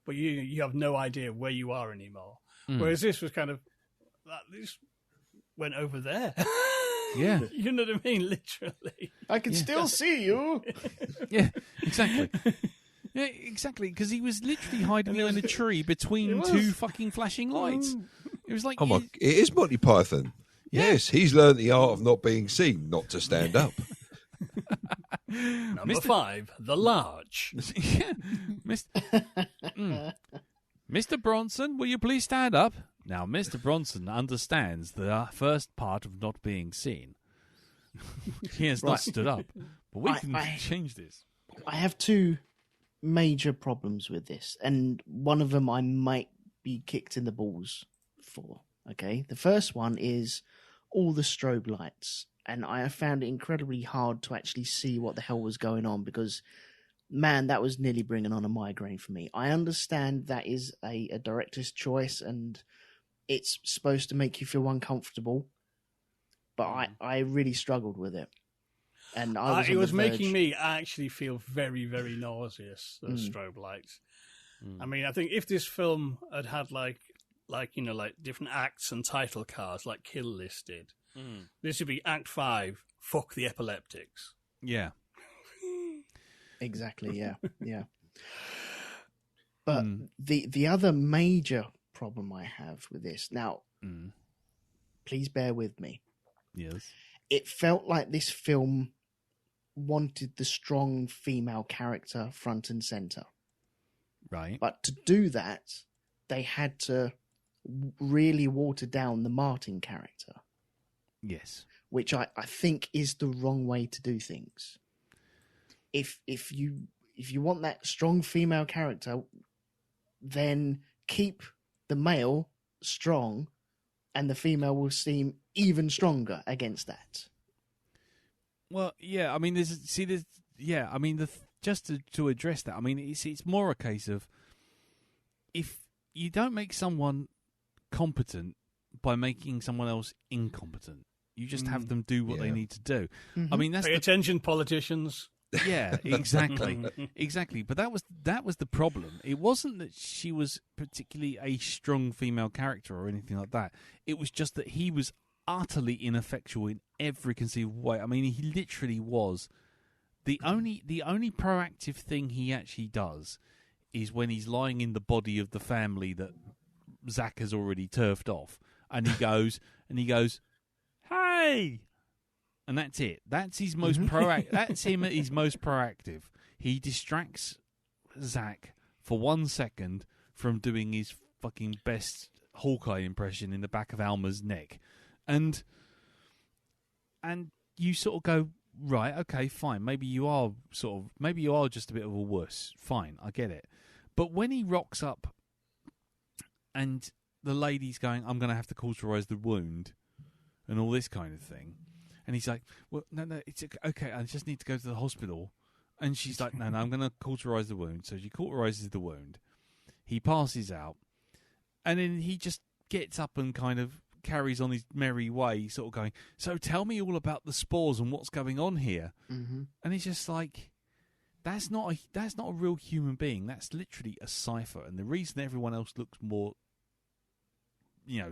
But you have no idea where you are anymore. Whereas this was kind of, this went over there. Yeah. You know what I mean? Literally. I can still see you. Yeah, exactly. Yeah, exactly, because he was literally hiding behind a tree between two fucking flashing lights. It was like... it is Monty Python. Yes, he's learned the art of not being seen, not to stand up. Number 5, the large. Mr. Bronson, will you please stand up? Now, Mr. Bronson understands the first part of not being seen. He has not stood up, but we can change this. I have 2 major problems with this, and one of them I might be kicked in the balls for. Okay, the first one is all the strobe lights, and I have found it incredibly hard to actually see what the hell was going on because, man, that was nearly bringing on a migraine for me. I understand that is a director's choice, and it's supposed to make you feel uncomfortable, but I really struggled with it. And it was making me actually feel very, very nauseous, those strobe lights. I mean, I think if this film had had like different acts and title cards like Kill List did, this would be Act 5, fuck the epileptics. Yeah. Exactly, yeah. But the other major problem I have with this, now, please bear with me. Yes. It felt like this film wanted the strong female character front and center. Right. But to do that, they had to really water down the Martin character. Yes. Which I think is the wrong way to do things. If you want that strong female character, then keep the male strong and the female will seem even stronger against that. Well, yeah, I mean, just to address that, I mean, it's more a case of if you don't make someone competent by making someone else incompetent, you just have them do what they need to do. I mean, that's pay attention, politicians. Yeah, exactly, exactly. But that was the problem. It wasn't that she was particularly a strong female character or anything like that. It was just that he was utterly ineffectual in every conceivable way. I mean, he literally was. The only proactive thing he actually does is when he's lying in the body of the family that Zach has already turfed off, and he goes, "Hey!" And that's it. That's his most proactive. That's him at his most proactive. He distracts Zach for 1 second from doing his fucking best Hawkeye impression in the back of Alma's neck. And you sort of go, right, okay, fine. Maybe you are just a bit of a wuss. Fine, I get it. But when he rocks up and the lady's going, I'm going to have to cauterize the wound and all this kind of thing. And he's like, well, no, it's okay. I just need to go to the hospital. And she's like, no, I'm going to cauterize the wound. So she cauterizes the wound. He passes out. And then he just gets up and kind of carries on his merry way, sort of going, so tell me all about the spores and what's going on here. And it's just like, that's not a real human being. That's literally a cipher. And the reason everyone else looks more,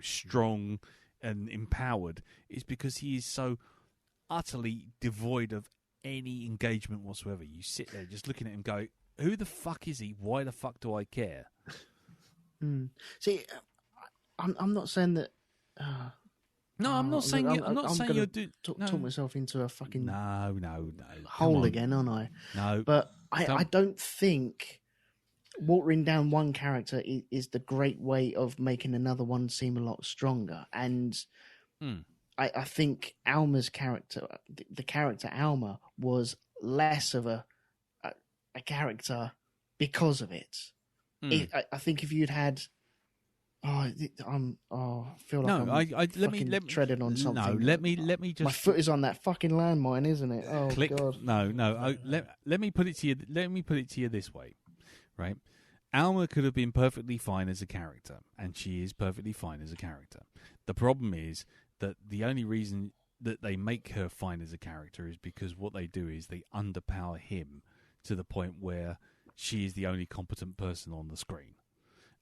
strong and empowered is because he is so utterly devoid of any engagement whatsoever. You sit there just looking at him, go, who the fuck is he? Why the fuck do I care? See, I'm not saying that. No, I'm not saying you. I'm not saying you're talk myself into a fucking no hole again, aren't I? No, but I don't think watering down one character is the great way of making another one seem a lot stronger. And I think Alma's character, the character Alma, was less of a character because of it. I think if you'd had. I feel like let me treading on something. No, let me just. My foot is on that fucking landmine, isn't it? Oh click. God. No. Let me put it to you. Let me put it to you this way, right? Alma could have been perfectly fine as a character, and she is perfectly fine as a character. The problem is that the only reason that they make her fine as a character is because what they do is they underpower him to the point where she is the only competent person on the screen.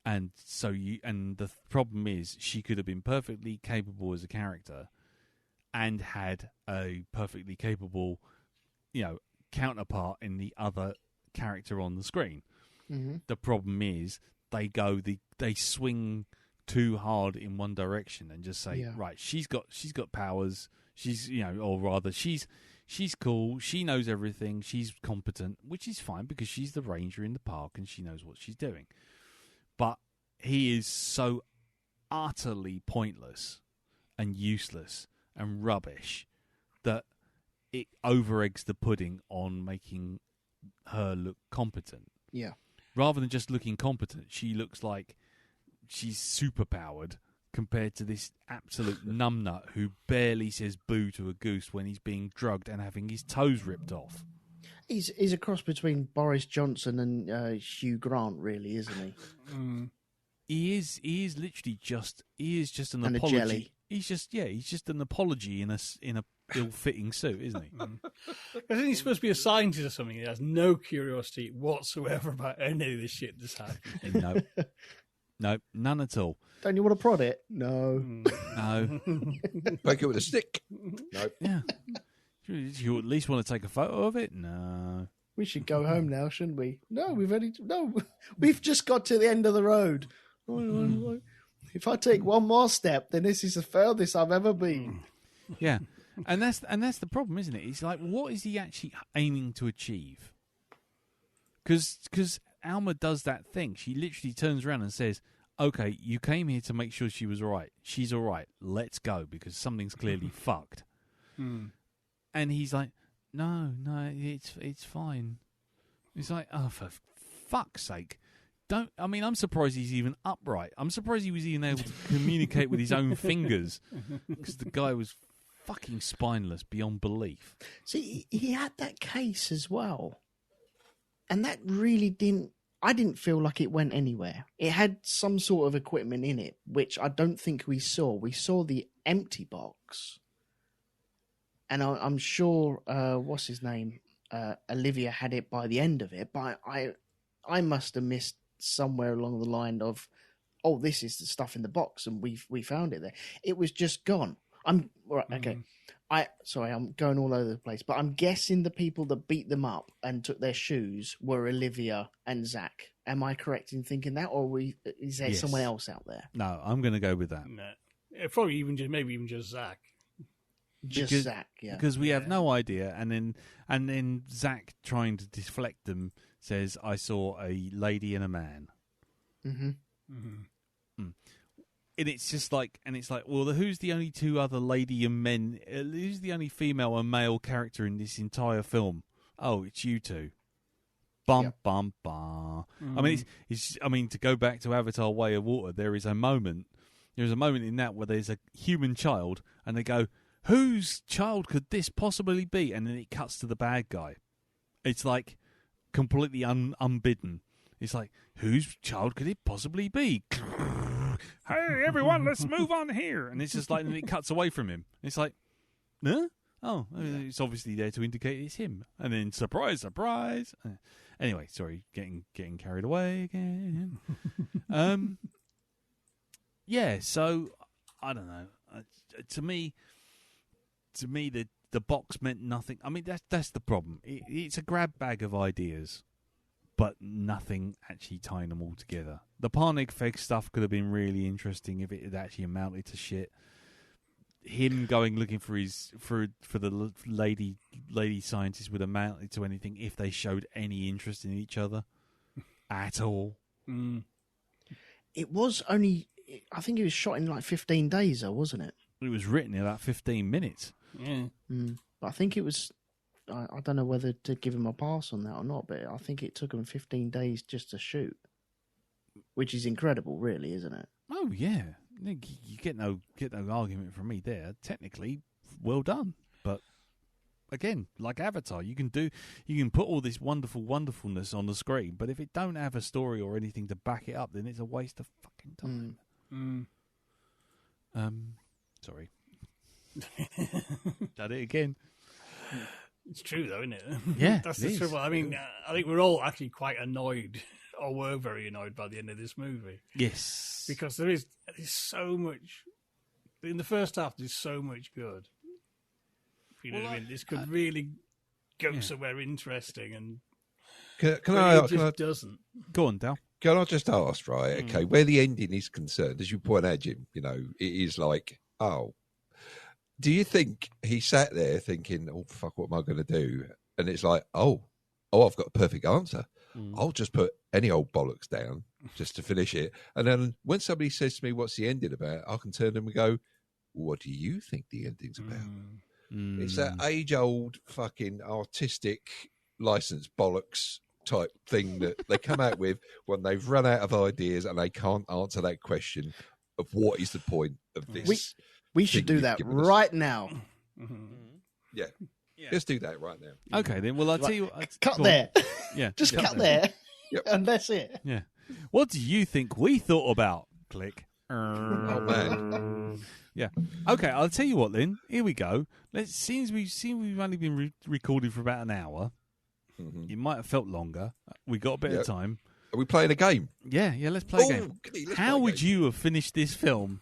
And so the problem is she could have been perfectly capable as a character and had a perfectly capable, counterpart in the other character on the screen. The problem is they swing too hard in one direction and just say, right, she's got powers. She's, or rather, she's cool. She knows everything. She's competent, which is fine because she's the ranger in the park and she knows what she's doing. But he is so utterly pointless and useless and rubbish that it over-eggs the pudding on making her look competent. Yeah. Rather than just looking competent, she looks like she's superpowered compared to this absolute numbnut who barely says boo to a goose when he's being drugged and having his toes ripped off. He's a cross between Boris Johnson and Hugh Grant, really, isn't he? He is literally just an and apology. A jelly. He's just an apology in a ill-fitting suit, isn't he? I think he's supposed to be a scientist or something. He has no curiosity whatsoever about any of this shit that's happening. No, none at all. Don't you want to prod it? No. No. Poke it with a stick. No. Yeah. Do you at least want to take a photo of it? No. We should go home now, shouldn't we? No, we've just got to the end of the road. If I take one more step, then this is the furthest I've ever been. Yeah. And that's the problem, isn't it? It's like, what is he actually aiming to achieve? Because Alma does that thing. She literally turns around and says, okay, you came here to make sure she was all right. She's all right. Let's go, because something's clearly fucked. And he's like, no, it's fine. It's like, oh, for fuck's sake. I'm surprised he's even upright. I'm surprised he was even able to communicate with his own fingers, because the guy was fucking spineless beyond belief. See, he had that case as well. And that really I didn't feel like it went anywhere. It had some sort of equipment in it, which I don't think we saw. We saw the empty box. And I'm sure, what's his name? Olivia had it by the end of it, but I must have missed somewhere along the line of, oh, this is the stuff in the box, and we found it there. It was just gone. Okay. I'm going all over the place, but I'm guessing the people that beat them up and took their shoes were Olivia and Zach. Am I correct in thinking that, or is there someone else out there? No, I'm going to go with that. No. Probably maybe even just Zach. Zach, yeah. Because we have no idea, and then Zach, trying to deflect them, says, "I saw a lady and a man." Mm-hmm. And it's just like, well, who's the only two other lady and men? Who's the only female and male character in this entire film? Oh, it's you two. Bum. I mean, it's to go back to Avatar: Way of Water. There's a moment in that where there's a human child, and they go, "Whose child could this possibly be?" And then it cuts to the bad guy. It's like completely unbidden. It's like, whose child could it possibly be? Hey, everyone, let's move on here. And it's just like, and it cuts away from him. It's like, huh? Oh, it's obviously there to indicate it's him. And then, surprise. Anyway, sorry, getting carried away again. Yeah, so, I don't know. To me, the box meant nothing. I mean, that's the problem. It's a grab bag of ideas, but nothing actually tying them all together. The Parnig Feg stuff could have been really interesting if it had actually amounted to shit. Him going looking for the lady scientist would have amounted to anything if they showed any interest in each other at all. It was only, I think it was shot in like 15 days, though, wasn't it? It was written in about 15 minutes. Yeah. But I think it was, I don't know whether to give him a pass on that or not, but I think it took him 15 days just to shoot, which is incredible, really, isn't it? Oh, yeah. You get no argument from me there. Technically, well done. But again, like Avatar, you can put all this wonderfulness on the screen, but if it don't have a story or anything to back it up, then it's a waste of fucking time. Sorry. Done it again. It's true, though, isn't it? Yeah, that's the trouble. I mean, I think we're all actually quite annoyed, or were very annoyed by the end of this movie. Yes, because there's so much in the first half. There's so much good. You know what I mean? This could really go somewhere interesting, and can I doesn't. Go on, Dal. Can I just ask, right? Okay, where the ending is concerned, as you point out, Jim, it is like, oh, do you think he sat there thinking, oh, fuck, what am I going to do? And it's like, oh, I've got a perfect answer. I'll just put any old bollocks down just to finish it. And then when somebody says to me, what's the ending about? I can turn to them and go, what do you think the ending's about? It's that age-old fucking artistic license bollocks type thing that they come out with when they've run out of ideas and they can't answer that question of what is the point of this. We should do that right now. Yeah. Let's do that right now. Okay, then. Well, I'll tell you. Cut there. Yeah, just cut there. Yep. And that's it. Yeah. What do you think we thought about? Click. Oh man. Yeah. Okay, I'll tell you what then. Here we go. Since we've only been recording for about an hour. It might have felt longer. We got a bit of time. Are we playing a game? Yeah, let's play a game. Okay, How would you have finished this film?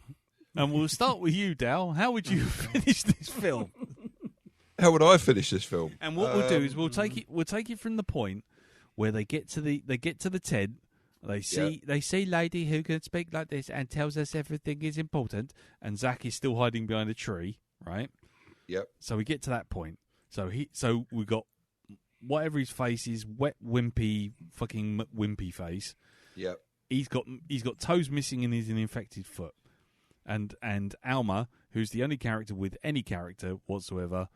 And we'll start with you, Dal. How would you have finished this film? How would I finish this film? And what we'll do is we'll take it from the point where they get to the tent. They see lady who can speak like this and tells us everything is important, and Zach is still hiding behind a tree, right? Yep. So we get to that point. So we got whatever his face is, wet, wimpy face. Yep. He's got toes missing and he's an infected foot. And Alma, who's the only character with any character whatsoever,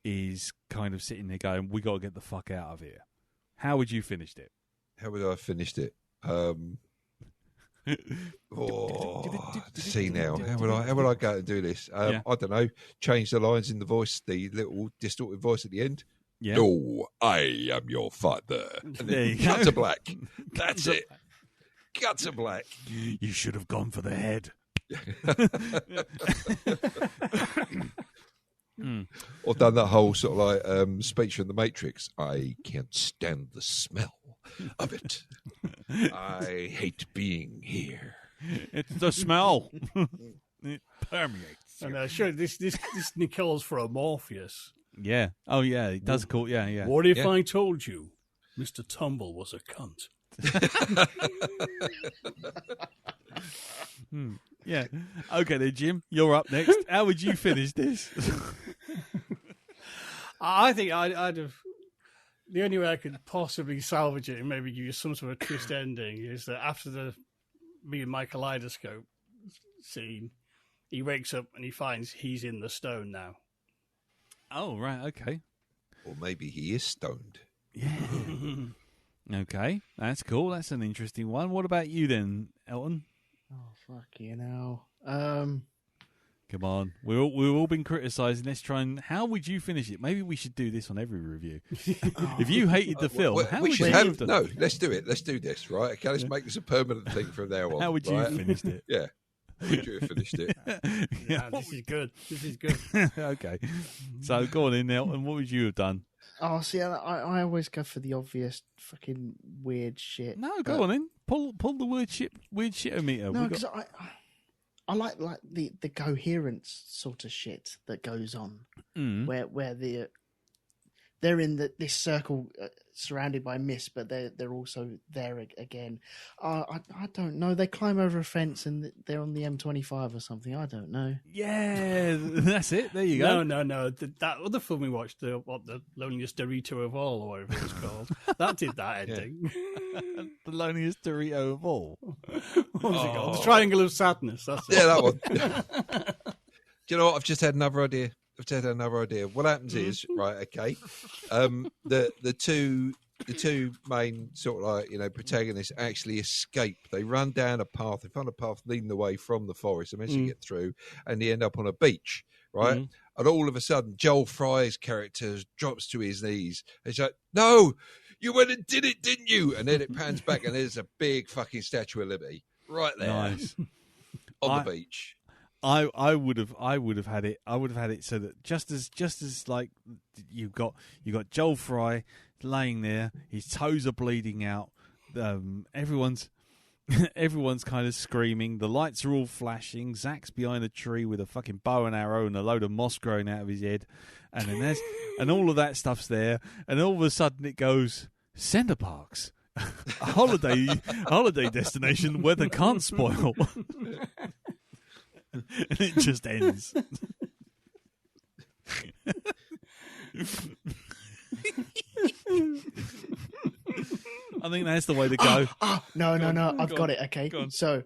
is kind of sitting there going, "We got to get the fuck out of here." How would you finished it? How would I have finished it? See now, how would I go and do this? I don't know. Change the lines in the voice, the little distorted voice at the end. Yeah. No, I am your father. And then cut to black. That's it. Cut to black. You should have gone for the head. Or done that whole sort of like speech from The Matrix. I can't stand the smell of it. I hate being here. It's the smell. It permeates. And sure, this Nicole's for a Morpheus. Yeah. Oh, yeah. It does call. Yeah. What if I told you Mr. Tumble was a cunt? Yeah. Okay, then, Jim, you're up next. How would you finish this? I think I'd have. The only way I could possibly salvage it and maybe give you some sort of twist ending is that after me and my kaleidoscope scene, he wakes up and he finds he's in the stone now. Oh, right. Okay. Or maybe he is stoned. Yeah. Okay. That's cool. That's an interesting one. What about you then, Elton? Oh, fuck you know. Come on. We've all been criticising. Let's try and... How would you finish it? Maybe we should do this on every review. If you hated the film, how would you have done No, let's do it. Let's do this, right? Okay, let's make this a permanent thing from now on. How would you have finished it? Yeah. How would you have finished it? Yeah, this is good. This is good. Okay. So go on in, Elton. What would you have done? Oh, see, I always go for the obvious fucking weird shit. No, go on in. Pull the weird shit meter. No, because I like the coherence sort of shit that goes on, where they're in this circle surrounded by mist, but they're also there again. I don't know. They climb over a fence and they're on the M25 or something. I don't know. Yeah, that's it. There you go. No. That other film we watched, the loneliest Dorito of all, or whatever it's called, that did that ending. The loneliest Dorito of all. What was it called? The Triangle of Sadness. That's it. Yeah, that one. Do you know what? I've just had another idea. What happens is, right, okay, the two main sort of like, protagonists actually escape. They run down a path. They find a path leading away from the forest. They manage to get through, and they end up on a beach, right? And all of a sudden, Joel Fry's character drops to his knees. He's like, "No, you went and did it, didn't you?" And then it pans back, and there's a big fucking Statue of Liberty right there, Nice. on the beach. I would have had it. I would have had it so that just as like you got Joel Fry laying there, his toes are bleeding out. Everyone's kind of screaming. The lights are all flashing. Zach's behind a tree with a fucking bow and arrow and a load of moss growing out of his head, and then and all of that stuff's there. And all of a sudden it goes Center Parks. a holiday destination weather can't spoil. And it just ends. I think that's the way to go. No, I've Go got on. it. Okay, Go on. so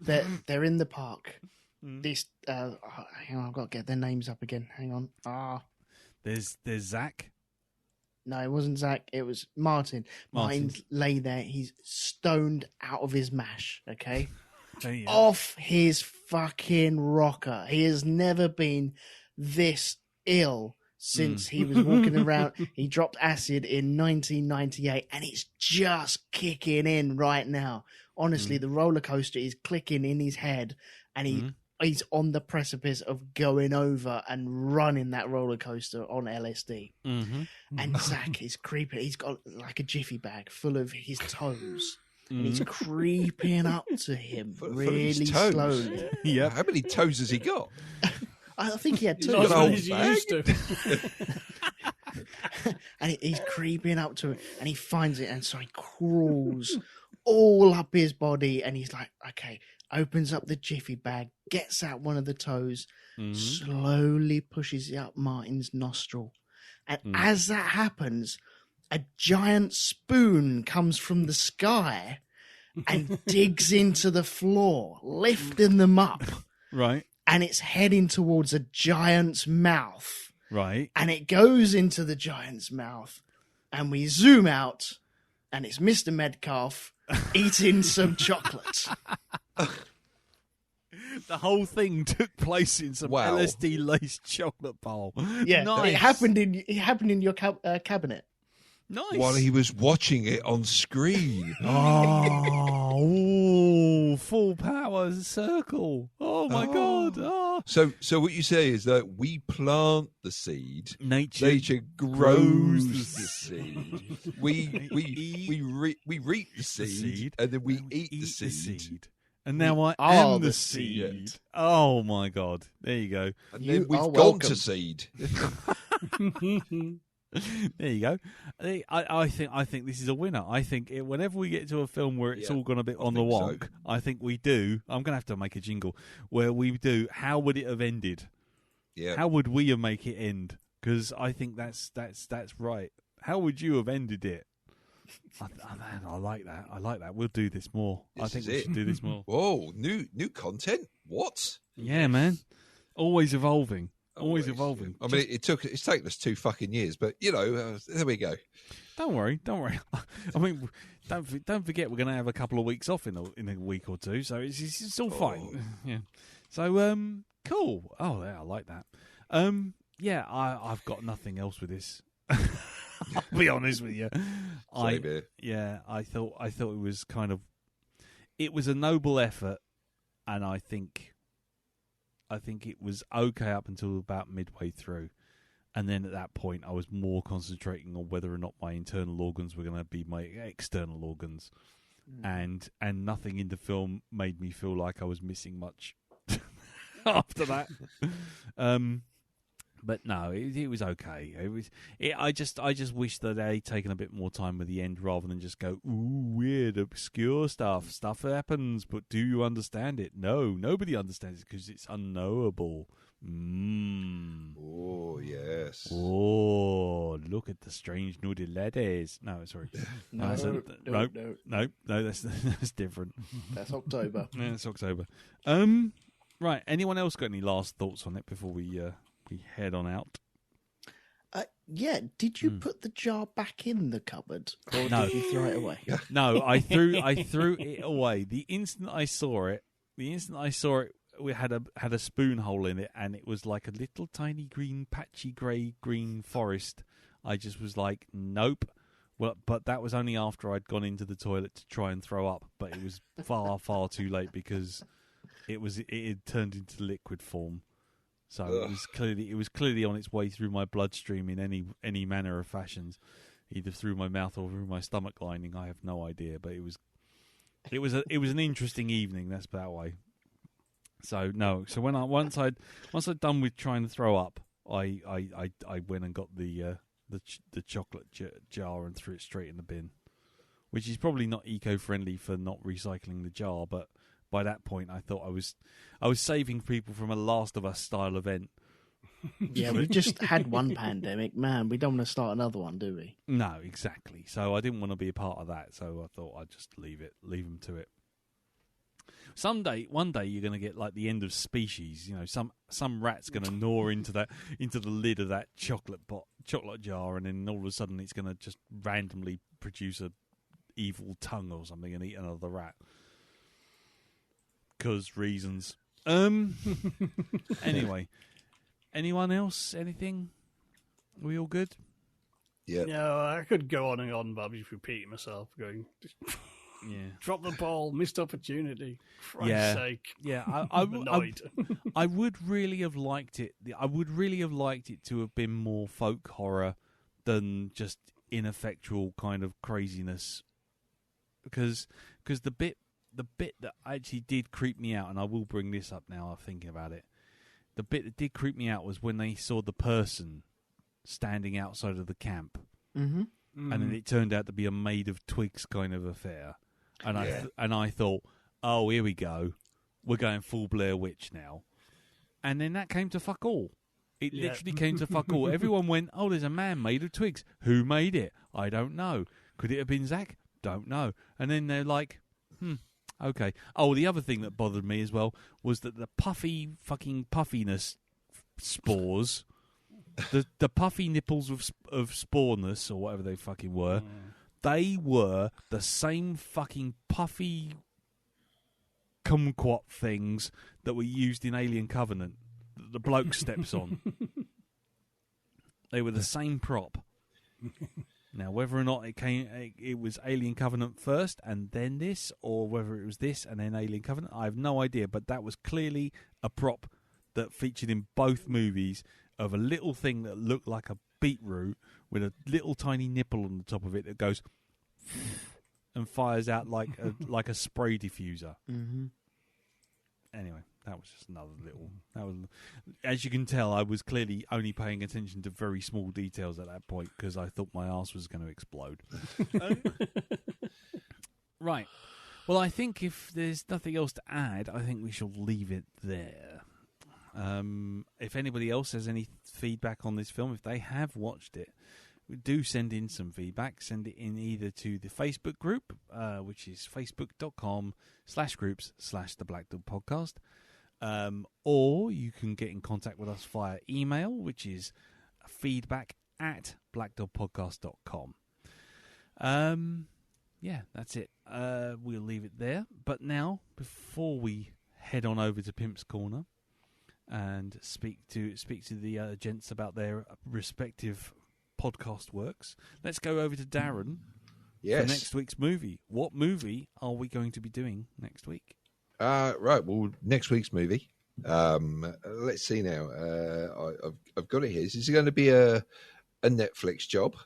they're in the park. This hang on, I've got to get their names up again. Hang on. There's Zach. No, it wasn't Zach. It was Martin. Martin's lay there. He's stoned out of his mash. Okay, off his fucking rocker. He has never been this ill since he was walking around. He dropped acid in 1998, and it's just kicking in right now. Honestly, the roller coaster is clicking in his head, and he's on the precipice of going over and running that roller coaster on LSD. And Zach is creeping. He's got like a jiffy bag full of his toes. And he's creeping up to him really slowly. Yeah. How many toes has he got? I think he had two. Not as got many a as you whole used to. And he's creeping up to it, and he finds it, and so he crawls all up his body, and he's like, okay, opens up the jiffy bag, gets out one of the toes, slowly pushes it up Martin's nostril. And as that happens, a giant spoon comes from the sky and digs into the floor, lifting them up. Right. And it's heading towards a giant's mouth. Right. And it goes into the giant's mouth, and we zoom out, and it's Mr. Metcalf eating some chocolate. The whole thing took place in some Wow. LSD laced chocolate bowl. Yeah, Nice. it happened in your cabinet. Nice. While he was watching it on screen. Oh, full power circle. Oh my God. Oh. So what you say is that we plant the seed, Nature grows grows the seed. We reap the seed, and then we eat the seed. And now I are am the the seed. seed. Oh my God. There you go. And You then we've are gone welcome. to seed. There you go. I think this is a winner. I think whenever we get to a film where it's all gone a bit on the think so. wonk, I think we do. I'm going to have to make a jingle where we do. How would it have ended? Yeah. How would we have make it end? Because I think that's right. How would you have ended it? I like that. I like that. We'll do this more. I This think is we it. should do this more. Whoa, new content? What? Yeah, man. Always evolving. Always Always, evolving. yeah. I mean, it's taken us 2 fucking years, but there we go. Don't worry. I mean, don't forget we're going to have a couple of weeks off in a week or two, so it's all fine. Yeah. So cool. Oh, yeah, I like that. Yeah, I've got nothing else with this. I'll be honest with you. Same here. Yeah, I thought it was it was a noble effort, and I think it was okay up until about midway through. And then at that point, I was more concentrating on whether or not my internal organs were going to be my external organs. And nothing in the film made me feel like I was missing much after that. But no, it was okay. I just wish that they'd taken a bit more time with the end rather than just go, ooh, weird, obscure stuff. Stuff happens, but do you understand it? No, nobody understands it because it's unknowable. Oh, yes. Oh, look at the strange nudie ladies. No, sorry. No, That's different. That's October. Yeah, it's October. Right. Anyone else got any last thoughts on it before we head on out? Yeah, did you put the jar back in the cupboard, or No. did you throw it away? No, I threw it away. The instant I saw it, we had a spoon hole in it, and it was like a little tiny green, patchy green forest. I just was like, nope. Well, but that was only after I'd gone into the toilet to try and throw up. But it was far, far too late because it had turned into liquid form. So it was clearly on its way through my bloodstream in any manner of fashions, either through my mouth or through my stomach lining. I have no idea, but it was an interesting evening. That's that way. So no. So once I'd done with trying to throw up, I went and got the chocolate jar and threw it straight in the bin. which is probably not eco-friendly for not recycling the jar. But by that point, I thought I was saving people from a Last of Us style event. Yeah, we've just had one pandemic, man. We don't want to start another one, do we? No, exactly. So I didn't want to be a part of that. So I thought I'd just leave them to it. One day, you're going to get like the end of species. You know, some rat's going to gnaw into the lid of that chocolate jar, and then all of a sudden, it's going to just randomly produce a evil tongue or something and eat another rat. 'Cause reasons. Anyway, anyone else? Anything? Are we all good? Yeah. No, I could go on and on, but I'm just repeating myself, going, Yeah. drop the ball, missed opportunity. Christ's Yeah. sake. Yeah, I'm annoyed. I would really have liked it. I would really have liked it to have been more folk horror than just ineffectual kind of craziness. Because the bit that actually did creep me out, and I will bring this up now. I'm thinking about it. The bit that did creep me out was when they saw the person standing outside of the camp, Mm-hmm. and then it turned out to be a made of twigs kind of affair, and I thought, oh, here we go, we're going full Blair Witch now, and then that came to fuck all. It literally came to fuck all. Everyone went, oh, there's a man made of twigs. Who made it? I don't know. Could it have been Zach? Don't know. And then they're like, okay. Oh, the other thing that bothered me as well was that the puffiness spores, the puffy nipples of sporeness, or whatever they fucking were, they were the same fucking puffy kumquat things that were used in Alien Covenant that the bloke steps on. They were the same prop. Now, whether or not it was Alien Covenant first and then this, or whether it was this and then Alien Covenant, I have no idea. But that was clearly a prop that featured in both movies of a little thing that looked like a beetroot with a little tiny nipple on the top of it that goes and fires out like a spray diffuser. Mm-hmm. Anyway, that was just another little. That was, as you can tell, I was clearly only paying attention to very small details at that point because I thought my arse was going to explode. Right. Well, I think if there's nothing else to add, I think we shall leave it there. If anybody else has any feedback on this film, if they have watched it, do send in some feedback. Send it in either to the Facebook group, which is facebook.com/groups/The Black Dog Podcast, or you can get in contact with us via email, which is feedback@blackdogpodcast.com. Yeah, that's it. We'll leave it there. But now, before we head on over to Pimp's Corner and speak to the gents about their respective podcast works, let's go over to Darren for next week's movie. What movie are we going to be doing next week? Right. Well, next week's movie. Let's see now. I've got it here. This is going to be a Netflix job.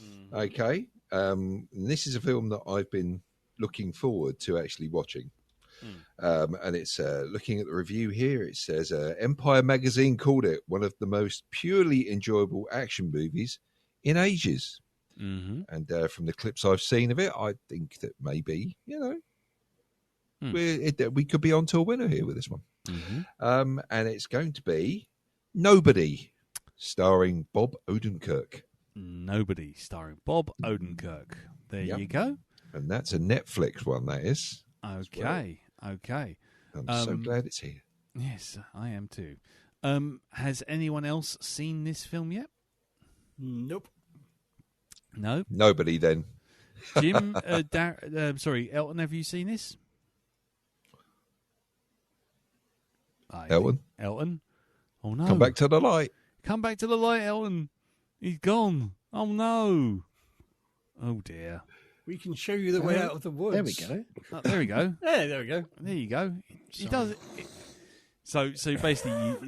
Mm-hmm. Okay. This is a film that I've been looking forward to actually watching. And it's looking at the review here. It says Empire Magazine called it one of the most purely enjoyable action movies in ages. Mm-hmm. And from the clips I've seen of it, I think that maybe, we could be on to a winner here with this one. Mm-hmm. And it's going to be Nobody, starring Bob Odenkirk. Nobody, starring Bob Odenkirk. There you go. And that's a Netflix one, that is. Okay. Okay. I'm so glad it's here. Yes, I am too. Has anyone else seen this film yet? Nope. No? Nobody then. Jim, Elton, have you seen this? Elton? Oh, no. Come back to the light. Come back to the light, Elton. He's gone. Oh, no. Oh, dear. We can show you the way out of the woods. There we go. Oh, there we go. Yeah, there we go. There you go. He does it. So basically,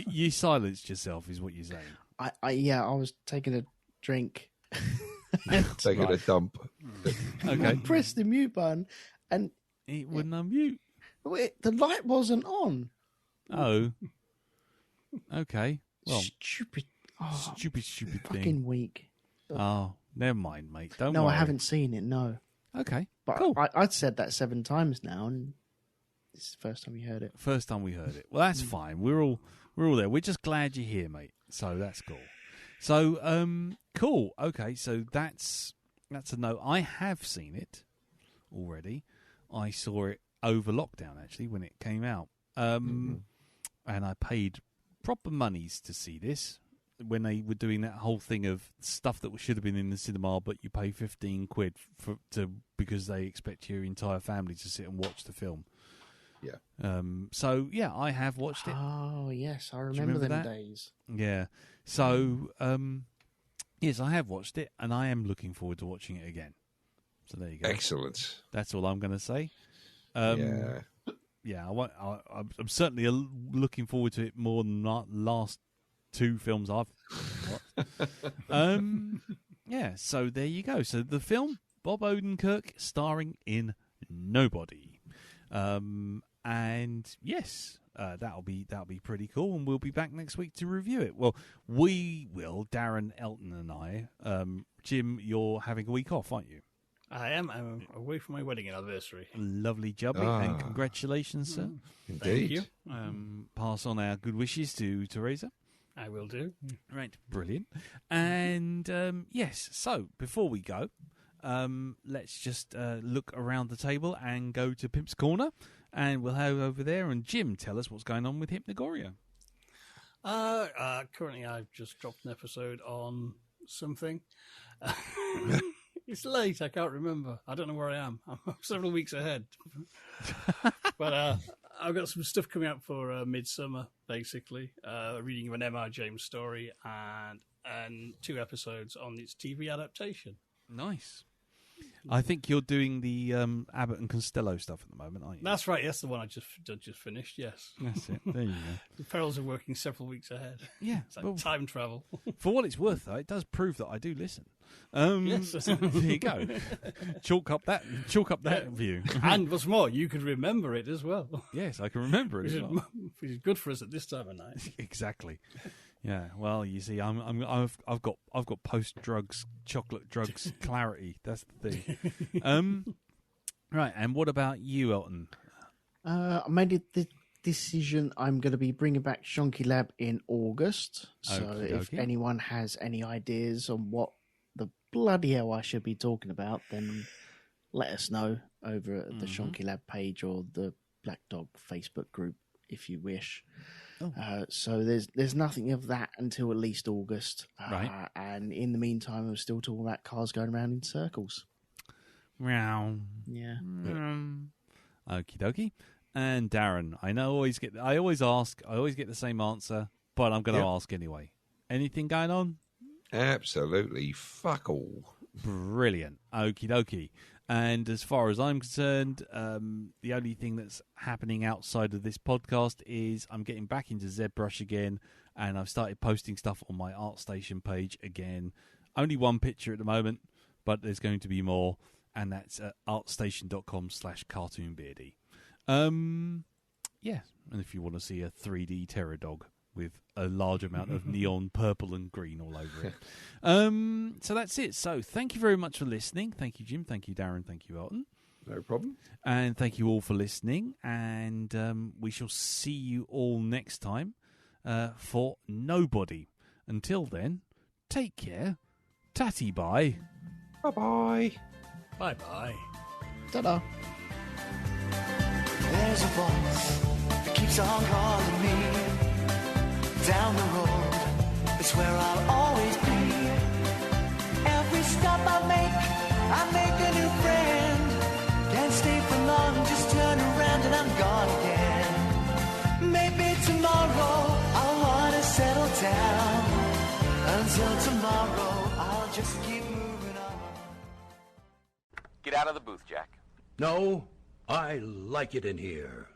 you silenced yourself, is what you're saying. I was taking a drink. Taking a dump. Okay. I pressed the mute button and it wouldn't unmute. The light wasn't on. Oh. Okay. Well, Stupid thing. fucking weak. Oh, never mind, mate. Don't No, worry. I haven't seen it. No. Okay, But cool. I'd said that 7 times now, and this is the first time you heard it. First time we heard it. Well, that's fine. We're all there. We're just glad you're here, mate. So that's cool. So cool. Okay, so that's a no. I have seen it already. I saw it over lockdown actually when it came out. And I paid proper monies to see this when they were doing that whole thing of stuff that should have been in the cinema, but you pay 15 quid because they expect your entire family to sit and watch the film. Yeah. So yeah, I have watched it. Oh yes, I remember remember them that? days. Yeah. So yes, I have watched it, and I am looking forward to watching it again. So there you go. Excellent. That's all I'm going to say. Yeah. Yeah, I'm certainly looking forward to it more than the last 2 films I've watched. Yeah, so there you go. So the film, Bob Odenkirk starring in Nobody. And yes, that'll be pretty cool, and we'll be back next week to review it. Well, we will, Darren, Elton and I. Jim, you're having a week off, aren't you? I am. I'm away from my wedding anniversary. Lovely job, and congratulations, sir. Indeed. Thank you. Pass on our good wishes to Teresa. I will do. Right, brilliant. And yes, so before we go, let's just look around the table and go to Pimp's Corner, and we'll have over there. And Jim, tell us what's going on with Hypnagoria. Currently, I've just dropped an episode on something. It's late. I can't remember. I don't know where I am. I'm several weeks ahead. But I've got some stuff coming out for Midsummer, basically. A reading of an M.R. James story and 2 episodes on its TV adaptation. Nice. I think you're doing the Abbott and Costello stuff at the moment, aren't you? That's right. That's the one I just finished. Yes. That's it. There you go. The perils of working several weeks ahead. Yeah. It's like time travel. For what it's worth, though, it does prove that I do listen. Yes. There you go. Chalk up that view. And what's more, you could remember it as well. Yes, I can remember it. Which is good for us at this time of night. Exactly. Yeah. Well, you see, I've got post drugs, chocolate drugs clarity. That's the thing. Right. And what about you, Elton? I made the decision. I'm going to be bringing back Shonky Lab in August. So Okey if dokey. anyone has any ideas on what the bloody hell I should be talking about, then let us know over at the Shonky Lab page or the Black Dog Facebook group if you wish. So there's nothing of that until at least August. Right. And in the meantime, we're still talking about cars going around in circles. Meow. Yeah. Okie dokie. And Darren, I always get the same answer, but I'm going to ask anyway. Anything going on? Absolutely fuck all. Brilliant. Okie dokie. And as far as I'm concerned, the only thing that's happening outside of this podcast is I'm getting back into ZBrush again, and I've started posting stuff on my ArtStation page again. Only 1 picture at the moment, but there's going to be more, and that's at artstation.com/cartoonbeardy. Yeah, and if you want to see a 3D terror dog with a large amount of neon purple and green all over it. So that's it. So thank you very much for listening. Thank you, Jim. Thank you, Darren. Thank you, Elton. No problem. And thank you all for listening. And we shall see you all next time for Nobody. Until then, take care. Tatty bye. Bye-bye. Bye-bye. Ta-da. There's a voice that keeps on calling me. Down the road, it's where I'll always be. Every stop I make a new friend. Can't stay for long, just turn around and I'm gone again. Maybe tomorrow I'll wanna settle down. Until tomorrow, I'll just keep moving on. Get out of the booth, Jack. No, I like it in here.